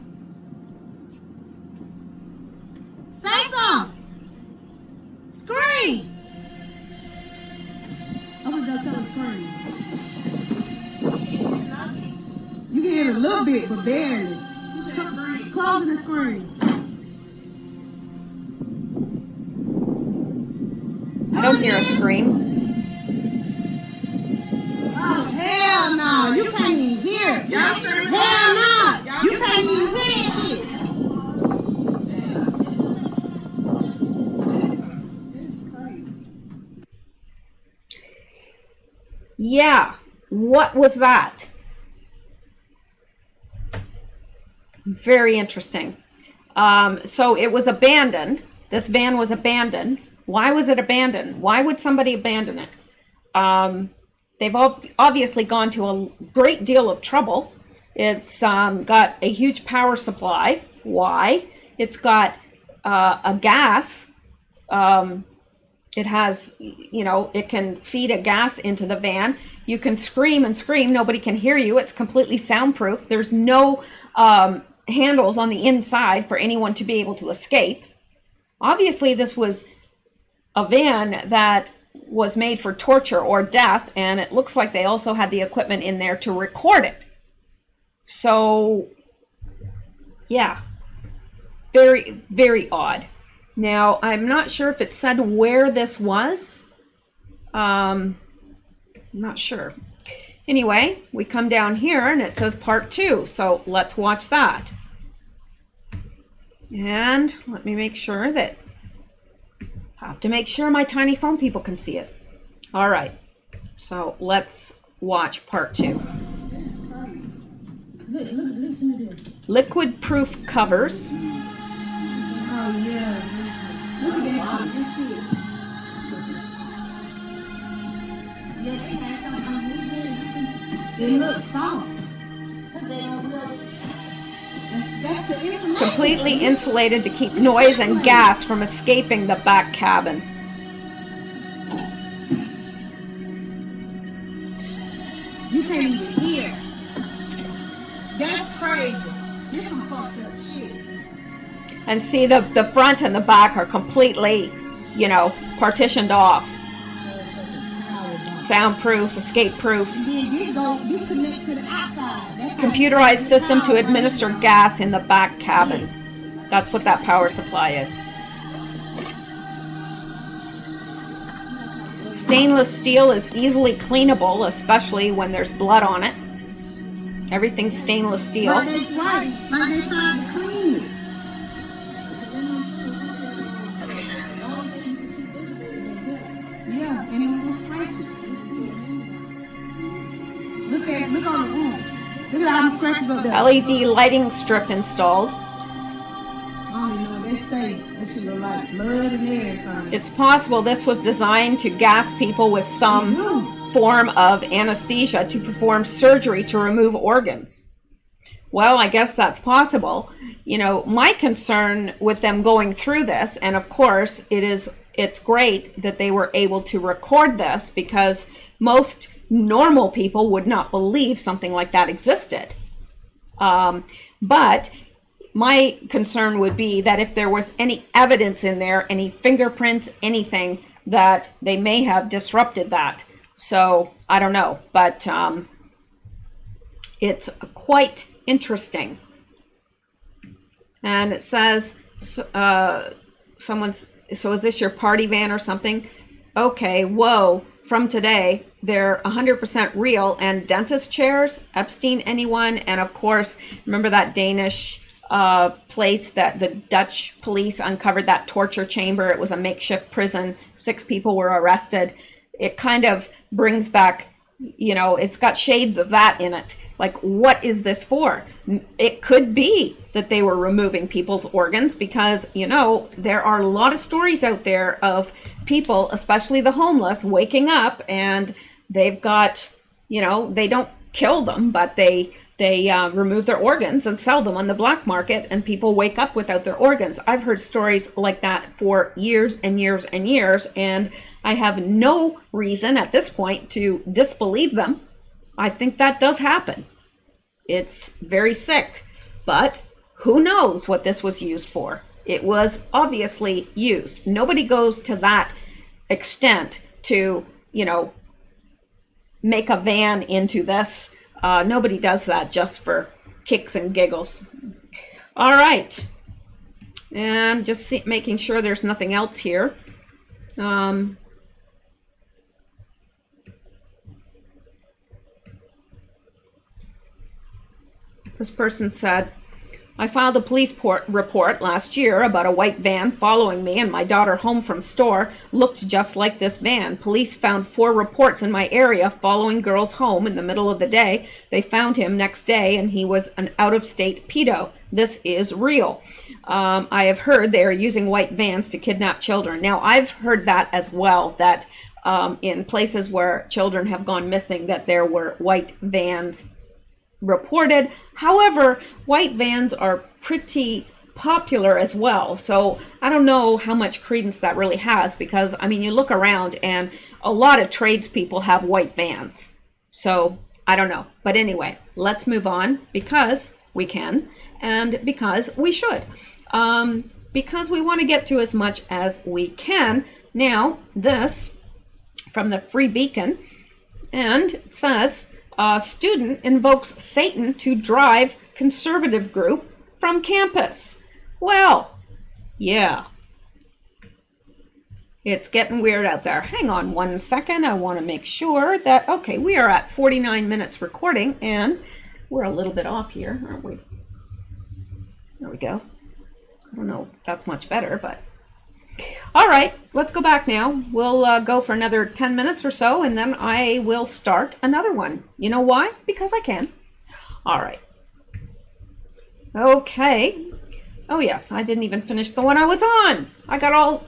Say something. Scream. I'm gonna go tell her scream. You can hear it a little bit, but barely. Close the screen. I don't hear a scream. Oh, hell no. You can't even hear it. Hell no. You can't even hear that shit. Yeah, what was that? Very interesting. So it was abandoned. This van was abandoned. Why was it abandoned? Why would somebody abandon it? They've obviously gone to a great deal of trouble. It's got a huge power supply. Why? It's got a gas. It has, you know, it can feed a gas into the van. You can scream and scream. Nobody can hear you. It's completely soundproof. There's no handles on the inside for anyone to be able to escape. Obviously, this was a van that was made for torture or death, and it looks like they also had the equipment in there to record it. So, yeah, very, very odd. Now, I'm not sure if it said where this was. I'm not sure. Anyway, we come down here and it says part 2. So let's watch that. And let me make sure that, I have to make sure my tiny phone people can see it. All right. So let's watch part 2. Listen to this. Liquid proof covers. Oh, yeah. Look at that shit. Yeah, they had something on it. It looks soft. That's the information. Completely insulated to keep noise and gas from escaping the back cabin. You can't even hear. That's crazy. This some fucked up shit. And see, the front and the back are completely, you know, partitioned off. Soundproof, escape proof. This connects to the outside. That's Computerized system to administer gas in the back cabin. That's what that power supply is. Stainless steel is easily cleanable, especially when there's blood on it. Everything's stainless steel. But that's right. Like they tried to clean it. Yeah, and it was scratches. Look on the room. Look at all the scratches up there. LED lighting strip installed. I don't even know what they say. That should look like blood and everything. It's possible this was designed to gas people with some form of anesthesia to perform surgery to remove organs. Well, I guess that's possible. You know, my concern with them going through this, and of course it's great that they were able to record this, because most normal people would not believe something like that existed. But my concern would be that if there was any evidence in there, any fingerprints, anything, that they may have disrupted that. So I don't know, but it's quite interesting. And it says, so is this your party van or something? Okay, whoa, from today, they're 100% real. And dentist chairs, Epstein, anyone? And of course, remember that Danish place that the Dutch police uncovered, that torture chamber? It was a makeshift prison. 6 people were arrested. It kind of brings back, you know, it's got shades of that in it. Like, what is this for? It could be that they were removing people's organs, because, you know, there are a lot of stories out there of people, especially the homeless, waking up and they've got, you know, they don't kill them, but they remove their organs and sell them on the black market, and people wake up without their organs. I've heard stories like that for years and years and years, and I have no reason at this point to disbelieve them. I think that does happen. It's very sick, but who knows what this was used for? It was obviously used. Nobody goes to that extent to, you know, make a van into this. Nobody does that just for kicks and giggles. All right. And just making sure there's nothing else here. This person said, I filed a police report last year about a white van following me and my daughter home from store. Looked just like this van. Police found 4 reports in my area following girls home in the middle of the day. They found him next day and he was an out-of-state pedo. This is real. I have heard they are using white vans to kidnap children. Now, I've heard that as well, that in places where children have gone missing, that there were white vans reported. However, white vans are pretty popular as well. So I don't know how much credence that really has, because, I mean, you look around and a lot of tradespeople have white vans. So I don't know. But anyway, let's move on, because we can and because we should. Because we want to get to as much as we can. Now, this from the Free Beacon, and it says, student invokes Satan to drive conservative group from campus. Well, yeah. It's getting weird out there. Hang on 1 second. I want to make sure that, okay, we are at 49 minutes recording, and we're a little bit off here, aren't we? There we go. I don't know if that's much better, but all right, let's go back now. We'll go for another 10 minutes or so, and then I will start another one. You know why? Because I can. All right. Okay. Oh, yes, I didn't even finish the one I was on. I got all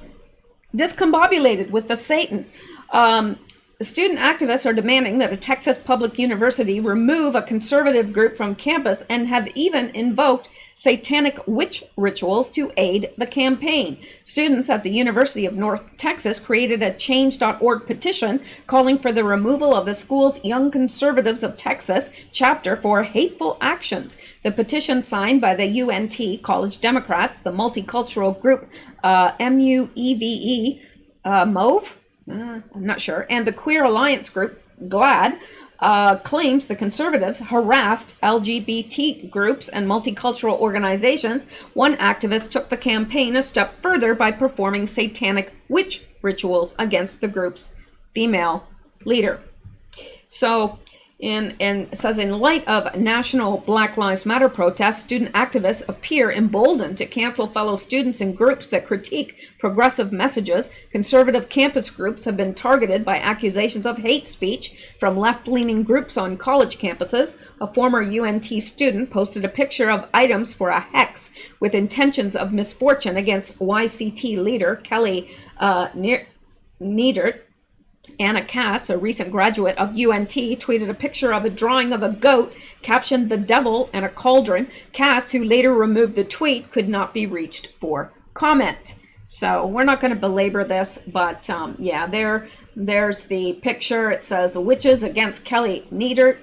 discombobulated with the Satan. The student activists are demanding that a Texas public university remove a conservative group from campus and have even invoked satanic witch rituals to aid the campaign. Students at the University of North Texas created a change.org petition calling for the removal of the school's Young Conservatives of Texas chapter for hateful actions. The petition, signed by the UNT College Democrats, the multicultural group MUEVE, MOVE, I'm not sure, and the Queer Alliance group, GLAD, claims the conservatives harassed LGBT groups and multicultural organizations. One activist took the campaign a step further by performing satanic witch rituals against the group's female leader. So, it says, in light of national Black Lives Matter protests, student activists appear emboldened to cancel fellow students and groups that critique progressive messages. Conservative campus groups have been targeted by accusations of hate speech from left-leaning groups on college campuses. A former UNT student posted a picture of items for a hex with intentions of misfortune against YCT leader Kelly Niedert. Anna Katz, a recent graduate of UNT, tweeted a picture of a drawing of a goat, captioned "the devil and a cauldron." Katz, who later removed the tweet, could not be reached for comment. So we're not going to belabor this, but yeah, there's the picture. It says witches against Kelly Niedert,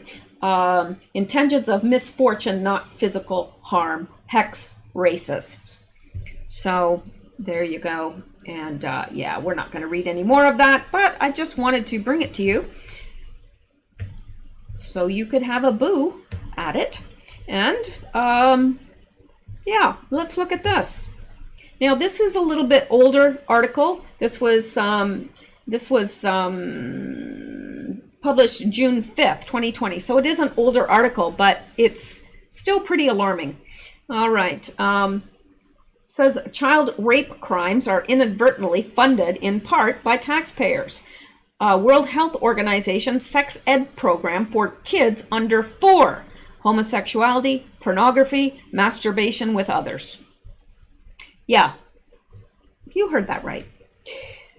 intentions of misfortune, not physical harm, hex racists. So there you go. And yeah, we're not going to read any more of that, but I just wanted to bring it to you so you could have a boo at it. And yeah, let's look at this. Now, this is a little bit older article. This was published June 5th, 2020. So it is an older article, but it's still pretty alarming. All right. Says child rape crimes are inadvertently funded in part by taxpayers. World Health Organization sex ed program for kids under 4. Homosexuality, pornography, masturbation with others. Yeah, you heard that right.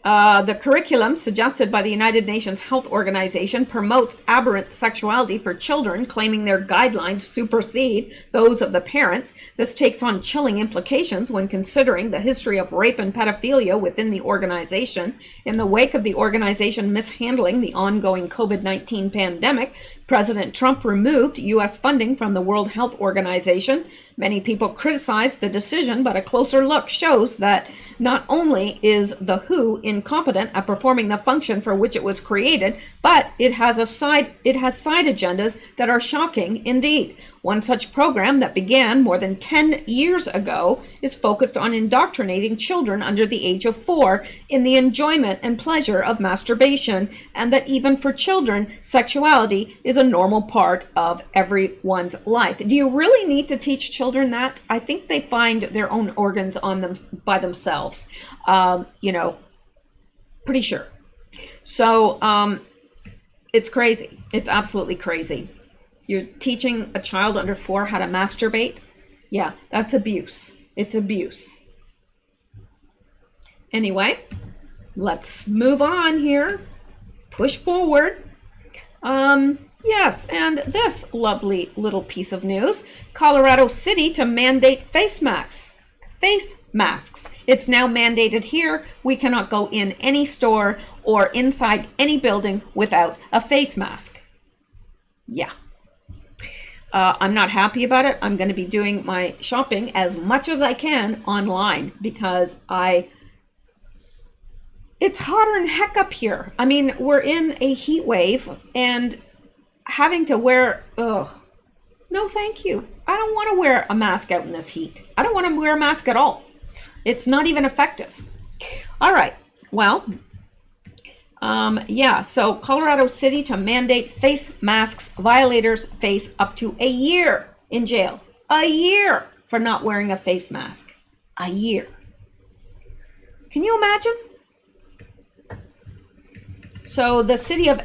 The curriculum suggested by the United Nations Health Organization promotes aberrant sexuality for children, claiming their guidelines supersede those of the parents. This takes on chilling implications when considering the history of rape and pedophilia within the organization. In the wake of the organization mishandling the ongoing COVID-19 pandemic, President Trump removed U.S. funding from the World Health Organization. Many people criticized the decision, but a closer look shows that not only is the WHO incompetent at performing the function for which it was created, but it has side agendas that are shocking indeed. One such program that began more than 10 years ago is focused on indoctrinating children under the age of 4 in the enjoyment and pleasure of masturbation, and that even for children, sexuality is a normal part of everyone's life. Do you really need to teach children that? I think they find their own organs on them by themselves. Pretty sure. So it's crazy. It's absolutely crazy. You're teaching a child under 4 how to masturbate? Yeah, that's abuse. It's abuse. Anyway, let's move on here. Push forward. Yes, and this lovely little piece of news. Colorado City to mandate face masks. Face masks. It's now mandated here. We cannot go in any store or inside any building without a face mask. Yeah. I'm not happy about it. I'm going to be doing my shopping as much as I can online because It's hotter than heck up here. I mean, we're in a heat wave and having to wear, no thank you. I don't want to wear a mask out in this heat. I don't want to wear a mask at all. It's not even effective. All right, well, so Colorado City to mandate face masks. Violators face up to a year in jail. A year for not wearing a face mask. A year. Can you imagine? So the city of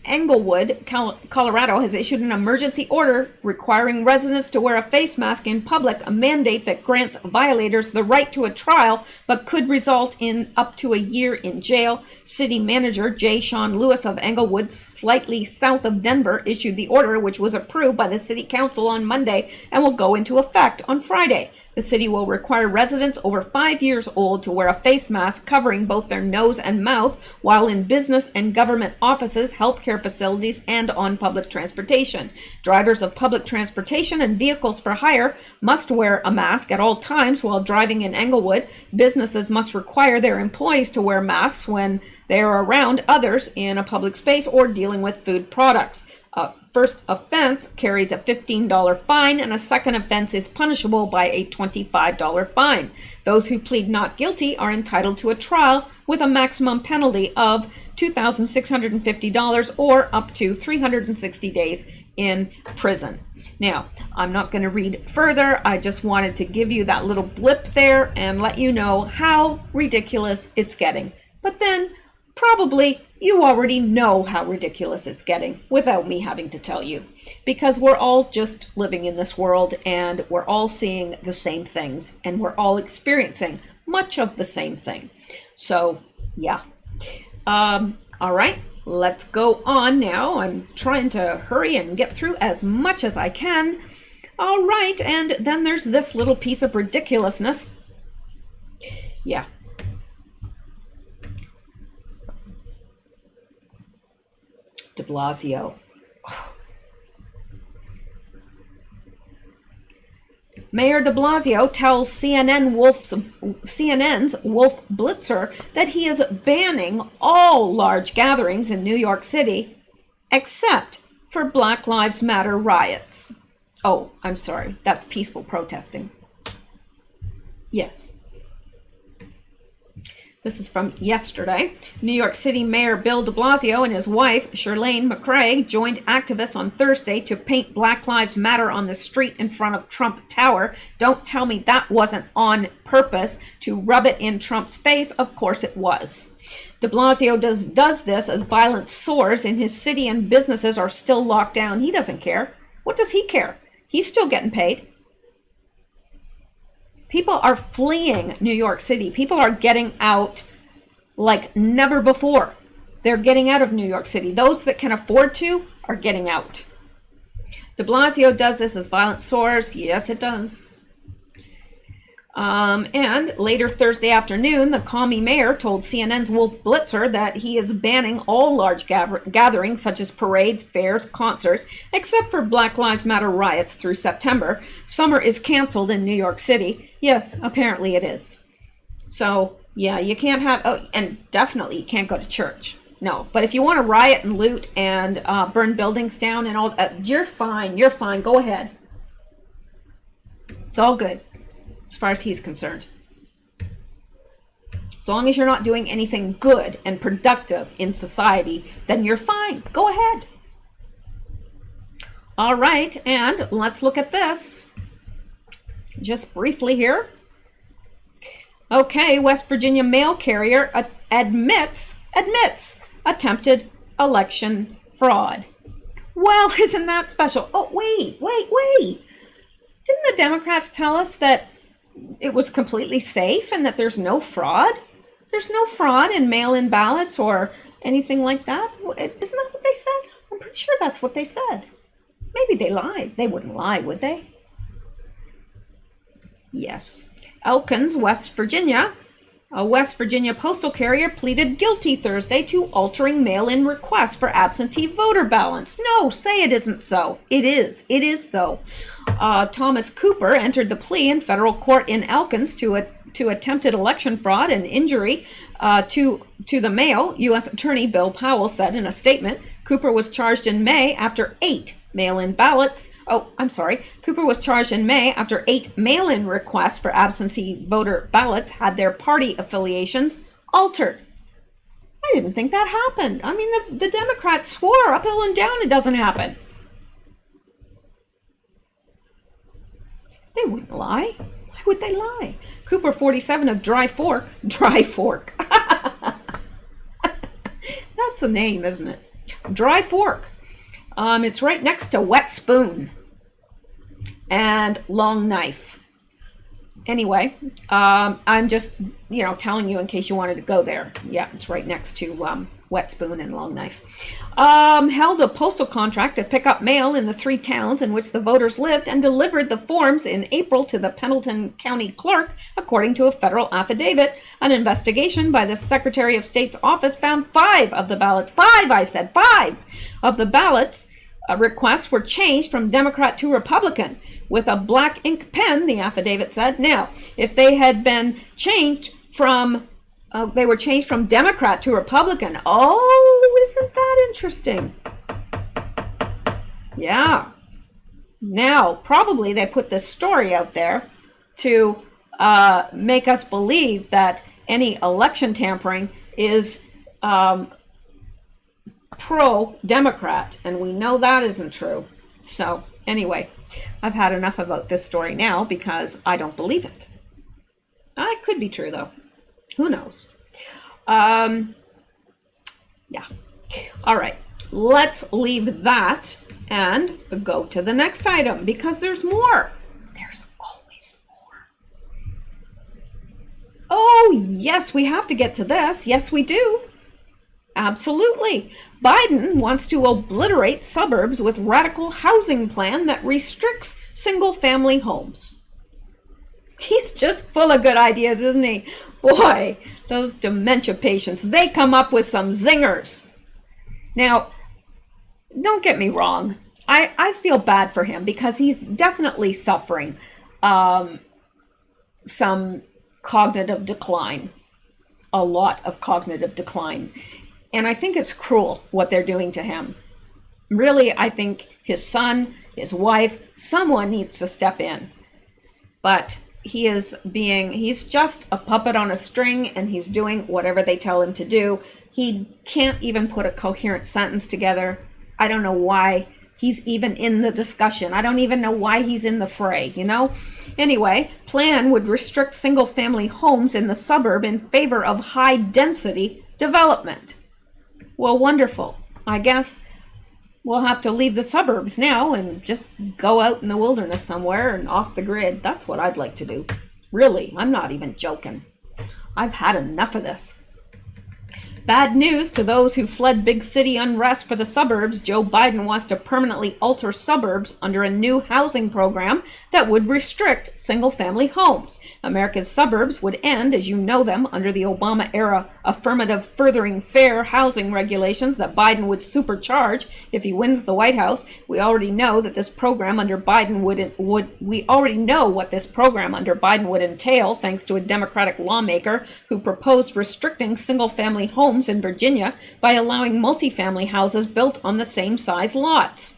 Englewood, Colorado, has issued an emergency order requiring residents to wear a face mask in public, a mandate that grants violators the right to a trial, but could result in up to a year in jail. City manager J. Sean Lewis of Englewood, slightly south of Denver, issued the order, which was approved by the city council on Monday and will go into effect on Friday. The city will require residents over 5 years old to wear a face mask covering both their nose and mouth while in business and government offices, healthcare facilities, and on public transportation. Drivers of public transportation and vehicles for hire must wear a mask at all times while driving in Englewood. Businesses must require their employees to wear masks when they are around others in a public space or dealing with food products. First offense carries a $15 fine, and a second offense is punishable by a $25 fine. Those who plead not guilty are entitled to a trial with a maximum penalty of $2,650 or up to 360 days in prison. Now, I'm not going to read further. I just wanted to give you that little blip there and let you know how ridiculous it's getting. But then, probably you already know how ridiculous it's getting without me having to tell you, because we're all just living in this world and we're all seeing the same things and we're all experiencing much of the same thing. So, yeah. All right, let's go on now. I'm trying to hurry and get through as much as I can. All right, and then there's this little piece of ridiculousness. Yeah. De Blasio. Mayor de Blasio tells CNN's Wolf Blitzer that he is banning all large gatherings in New York City except for Black Lives Matter riots. Oh, I'm sorry. That's peaceful protesting. Yes. This is from yesterday. New York City Mayor Bill de Blasio and his wife, Shirlane McCray, joined activists on Thursday to paint Black Lives Matter on the street in front of Trump Tower. Don't tell me that wasn't on purpose to rub it in Trump's face. Of course it was. De Blasio does this as violence soars in his city and businesses are still locked down. He doesn't care. What does he care? He's still getting paid. People are fleeing New York City. People are getting out like never before. They're getting out of New York City. Those that can afford to are getting out. De Blasio does this as violence soars. Yes, it does. And later Thursday afternoon, the commie mayor told CNN's Wolf Blitzer that he is banning all large gatherings such as parades, fairs, concerts, except for Black Lives Matter riots through September. Summer is canceled in New York City. Yes, apparently it is. So, yeah, you can't have, and definitely you can't go to church. No, but if you want to riot and loot and burn buildings down and all, you're fine. You're fine. Go ahead. It's all good. As far as he's concerned. As long as you're not doing anything good and productive in society, then you're fine. Go ahead. All right, and let's look at this. Just briefly here. Okay, West Virginia mail carrier admits attempted election fraud. Well, isn't that special? Oh, wait. Didn't the Democrats tell us that it was completely safe and that there's no fraud? There's no fraud in mail-in ballots or anything like that. Isn't that what they said? I'm pretty sure that's what they said. Maybe they lied. They wouldn't lie, would they? Yes. Elkins, West Virginia. A West Virginia postal carrier pleaded guilty Thursday to altering mail-in requests for absentee voter ballots. No, say it isn't so. It is. It is so. Thomas Cooper entered the plea in federal court in Elkins to attempted election fraud and injury To the Mail, U.S. Attorney Bill Powell said in a statement, Cooper was charged in May after 8 mail-in ballots. Cooper was charged in May after 8 mail-in requests for absentee voter ballots had their party affiliations altered. I didn't think that happened. I mean, the Democrats swore up, hill, and down it doesn't happen. They wouldn't lie. Why would they lie? Cooper, 47, of Dry Fork. That's a name, isn't it? Dry Fork. It's right next to Wet Spoon and Long Knife. Anyway, I'm just, telling you in case you wanted to go there. Yeah, it's right next to Wet Spoon and Long Knife. Held a postal contract to pick up mail in the 3 towns in which the voters lived and delivered the forms in April to the Pendleton County Clerk, according to a federal affidavit. An investigation by the Secretary of State's office found 5 of the ballots. 5 of the ballots requests were changed from Democrat to Republican with a black ink pen, the affidavit said. Now, if they had been changed from they were changed from Democrat to Republican. Oh, isn't that interesting? Yeah. Now, probably they put this story out there to make us believe that any election tampering is pro-Democrat, and we know that isn't true. So, anyway, I've had enough about this story now because I don't believe it. It could be true, though. Who knows? Yeah. All right. Let's leave that and go to the next item because there's more. There's always more. Oh, yes, we have to get to this. Yes, we do. Absolutely. Biden wants to obliterate suburbs with radical housing plan that restricts single-family homes. He's just full of good ideas, isn't he? Boy, those dementia patients, they come up with some zingers. Now, don't get me wrong. I feel bad for him because he's definitely suffering some cognitive decline, a lot of cognitive decline. And I think it's cruel what they're doing to him. Really, I think his son, his wife, someone needs to step in. But he's just a puppet on a string, and he's doing whatever they tell him to do. He can't even put a coherent sentence together. I don't know why he's even in the discussion. I don't even know why he's in the fray, Anyway, plan would restrict single-family homes in the suburb in favor of high-density development. Well, wonderful. I guess we'll have to leave the suburbs now and just go out in the wilderness somewhere and off the grid. That's what I'd like to do. Really, I'm not even joking. I've had enough of this. Bad news to those who fled big city unrest for the suburbs. Joe Biden wants to permanently alter suburbs under a new housing program that would restrict single-family homes. America's suburbs would end, as you know them, under the Obama-era affirmative furthering fair housing regulations that Biden would supercharge if he wins the White House. We already know that this program under Biden we already know what this program under Biden would entail, thanks to a Democratic lawmaker who proposed restricting single-family homes in Virginia by allowing multifamily houses built on the same size lots.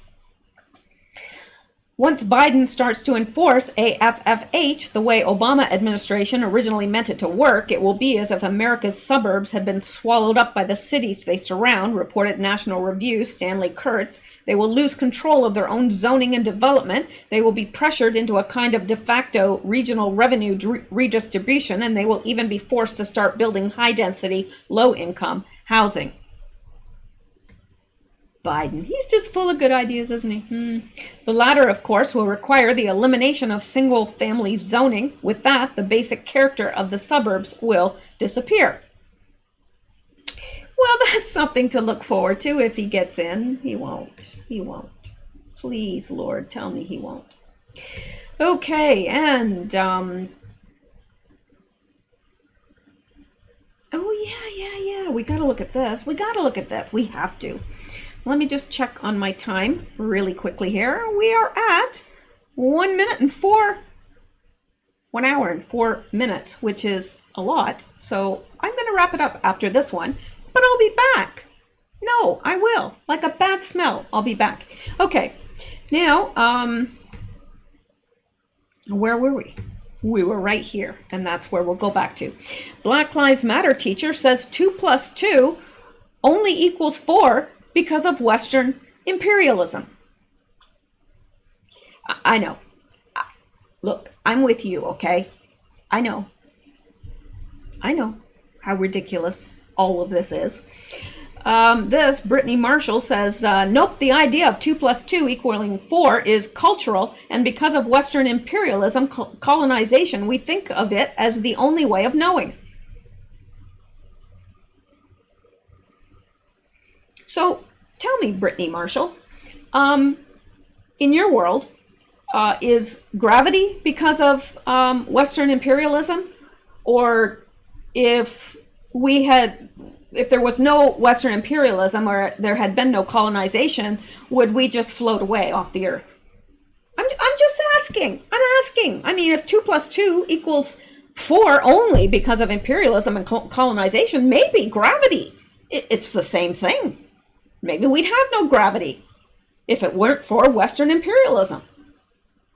Once Biden starts to enforce AFFH the way Obama administration originally meant it to work, it will be as if America's suburbs had been swallowed up by the cities they surround, reported National Review Stanley Kurtz. They will lose control of their own zoning and development. They will be pressured into a kind of de facto regional revenue redistribution, and they will even be forced to start building high-density, low-income housing. Biden, he's just full of good ideas, isn't he? The latter, of course, will require the elimination of single-family zoning. With that, the basic character of the suburbs will disappear. Well, that's something to look forward to if he gets in. He won't. He won't. Please, Lord, tell me he won't. Okay, and oh, yeah. We got to look at this. We have to. Let me just check on my time really quickly here. We are at 1 minute and 4 1 hour and 4 minutes, which is a lot. So I'm going to wrap it up after this one, but I'll be back. No, I will. Like a bad smell, I'll be back. Okay, now, where were we? We were right here, and that's where we'll go back to. Black Lives Matter teacher says 2 + 2 only equals 4 because of Western imperialism. I know. Look, I'm with you, okay? I know how ridiculous all of this is. Brittany Marshall says, nope, the idea of 2 + 2 equaling 4 is cultural, and because of Western imperialism, colonization, we think of it as the only way of knowing. So, tell me, Brittany Marshall, in your world, is gravity because of Western imperialism? Or if there was no Western imperialism or there had been no colonization, would we just float away off the earth? I'm just asking. I'm asking. I mean, if 2 + 2 equals 4 only because of imperialism and colonization, maybe gravity. It's the same thing. Maybe we'd have no gravity if it weren't for Western imperialism.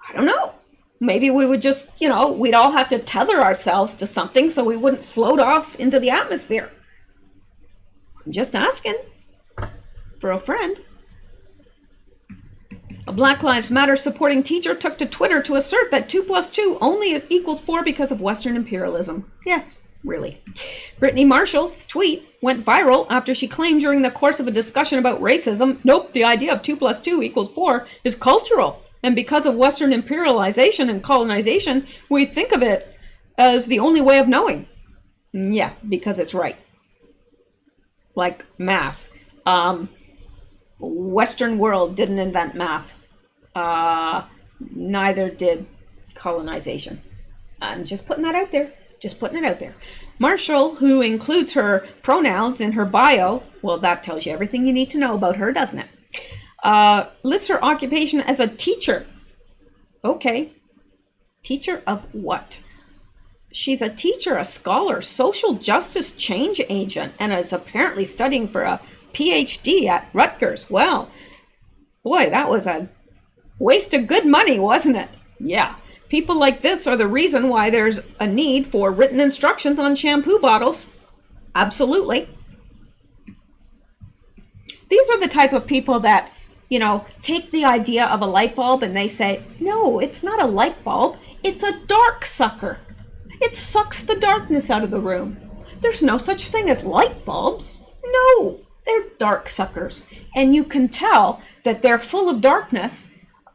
I don't know. Maybe we would just, we'd all have to tether ourselves to something so we wouldn't float off into the atmosphere. I'm just asking for a friend. A Black Lives Matter supporting teacher took to Twitter to assert that 2 + 2 only equals 4 because of Western imperialism. Yes, really. Brittany Marshall's tweet went viral after she claimed during the course of a discussion about racism, nope, the idea of 2 + 2 equals 4 is cultural. And because of Western imperialization and colonization, we think of it as the only way of knowing. Yeah, because it's right. Like math. Western world didn't invent math. Neither did colonization. I'm just putting that out there. Just putting it out there. Marshall, who includes her pronouns in her bio, well, that tells you everything you need to know about her, doesn't it? Lists her occupation as a teacher. Okay. Teacher of what? She's a teacher, a scholar, social justice change agent, and is apparently studying for a PhD at Rutgers. Well, boy, that was a waste of good money, wasn't it? Yeah. People like this are the reason why there's a need for written instructions on shampoo bottles. Absolutely. These are the type of people that, take the idea of a light bulb and they say, no, it's not a light bulb. It's a dark sucker. It sucks the darkness out of the room. There's no such thing as light bulbs. No, they're dark suckers. And you can tell that they're full of darkness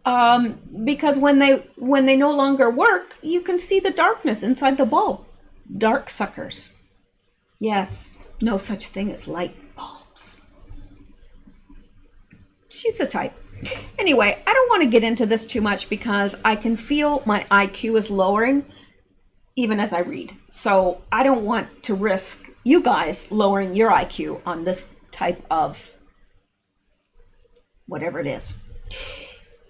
because when they no longer work, you can see the darkness inside the bulb. Dark suckers. Yes, no such thing as light bulbs. She's the type. Anyway, I don't want to get into this too much because I can feel my IQ is lowering even as I read. So I don't want to risk you guys lowering your IQ on this type of whatever it is.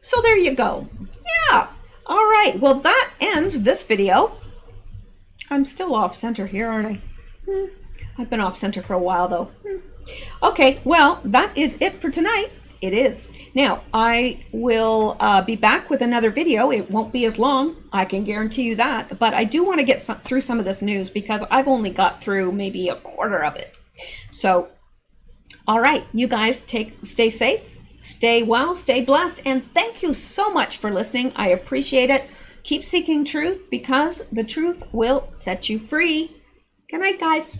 So there you go. Yeah. All right. Well, that ends this video. I'm still off center here, aren't I? I've been off center for a while though. Okay. Well, that is it for tonight. It is. Now, I will be back with another video. It won't be as long, I can guarantee you that. But I do want to get through some of this news because I've only got through maybe a quarter of it. So, all right, you guys stay safe, stay well, stay blessed, and thank you so much for listening. I appreciate it. Keep seeking truth because the truth will set you free. Good night, guys.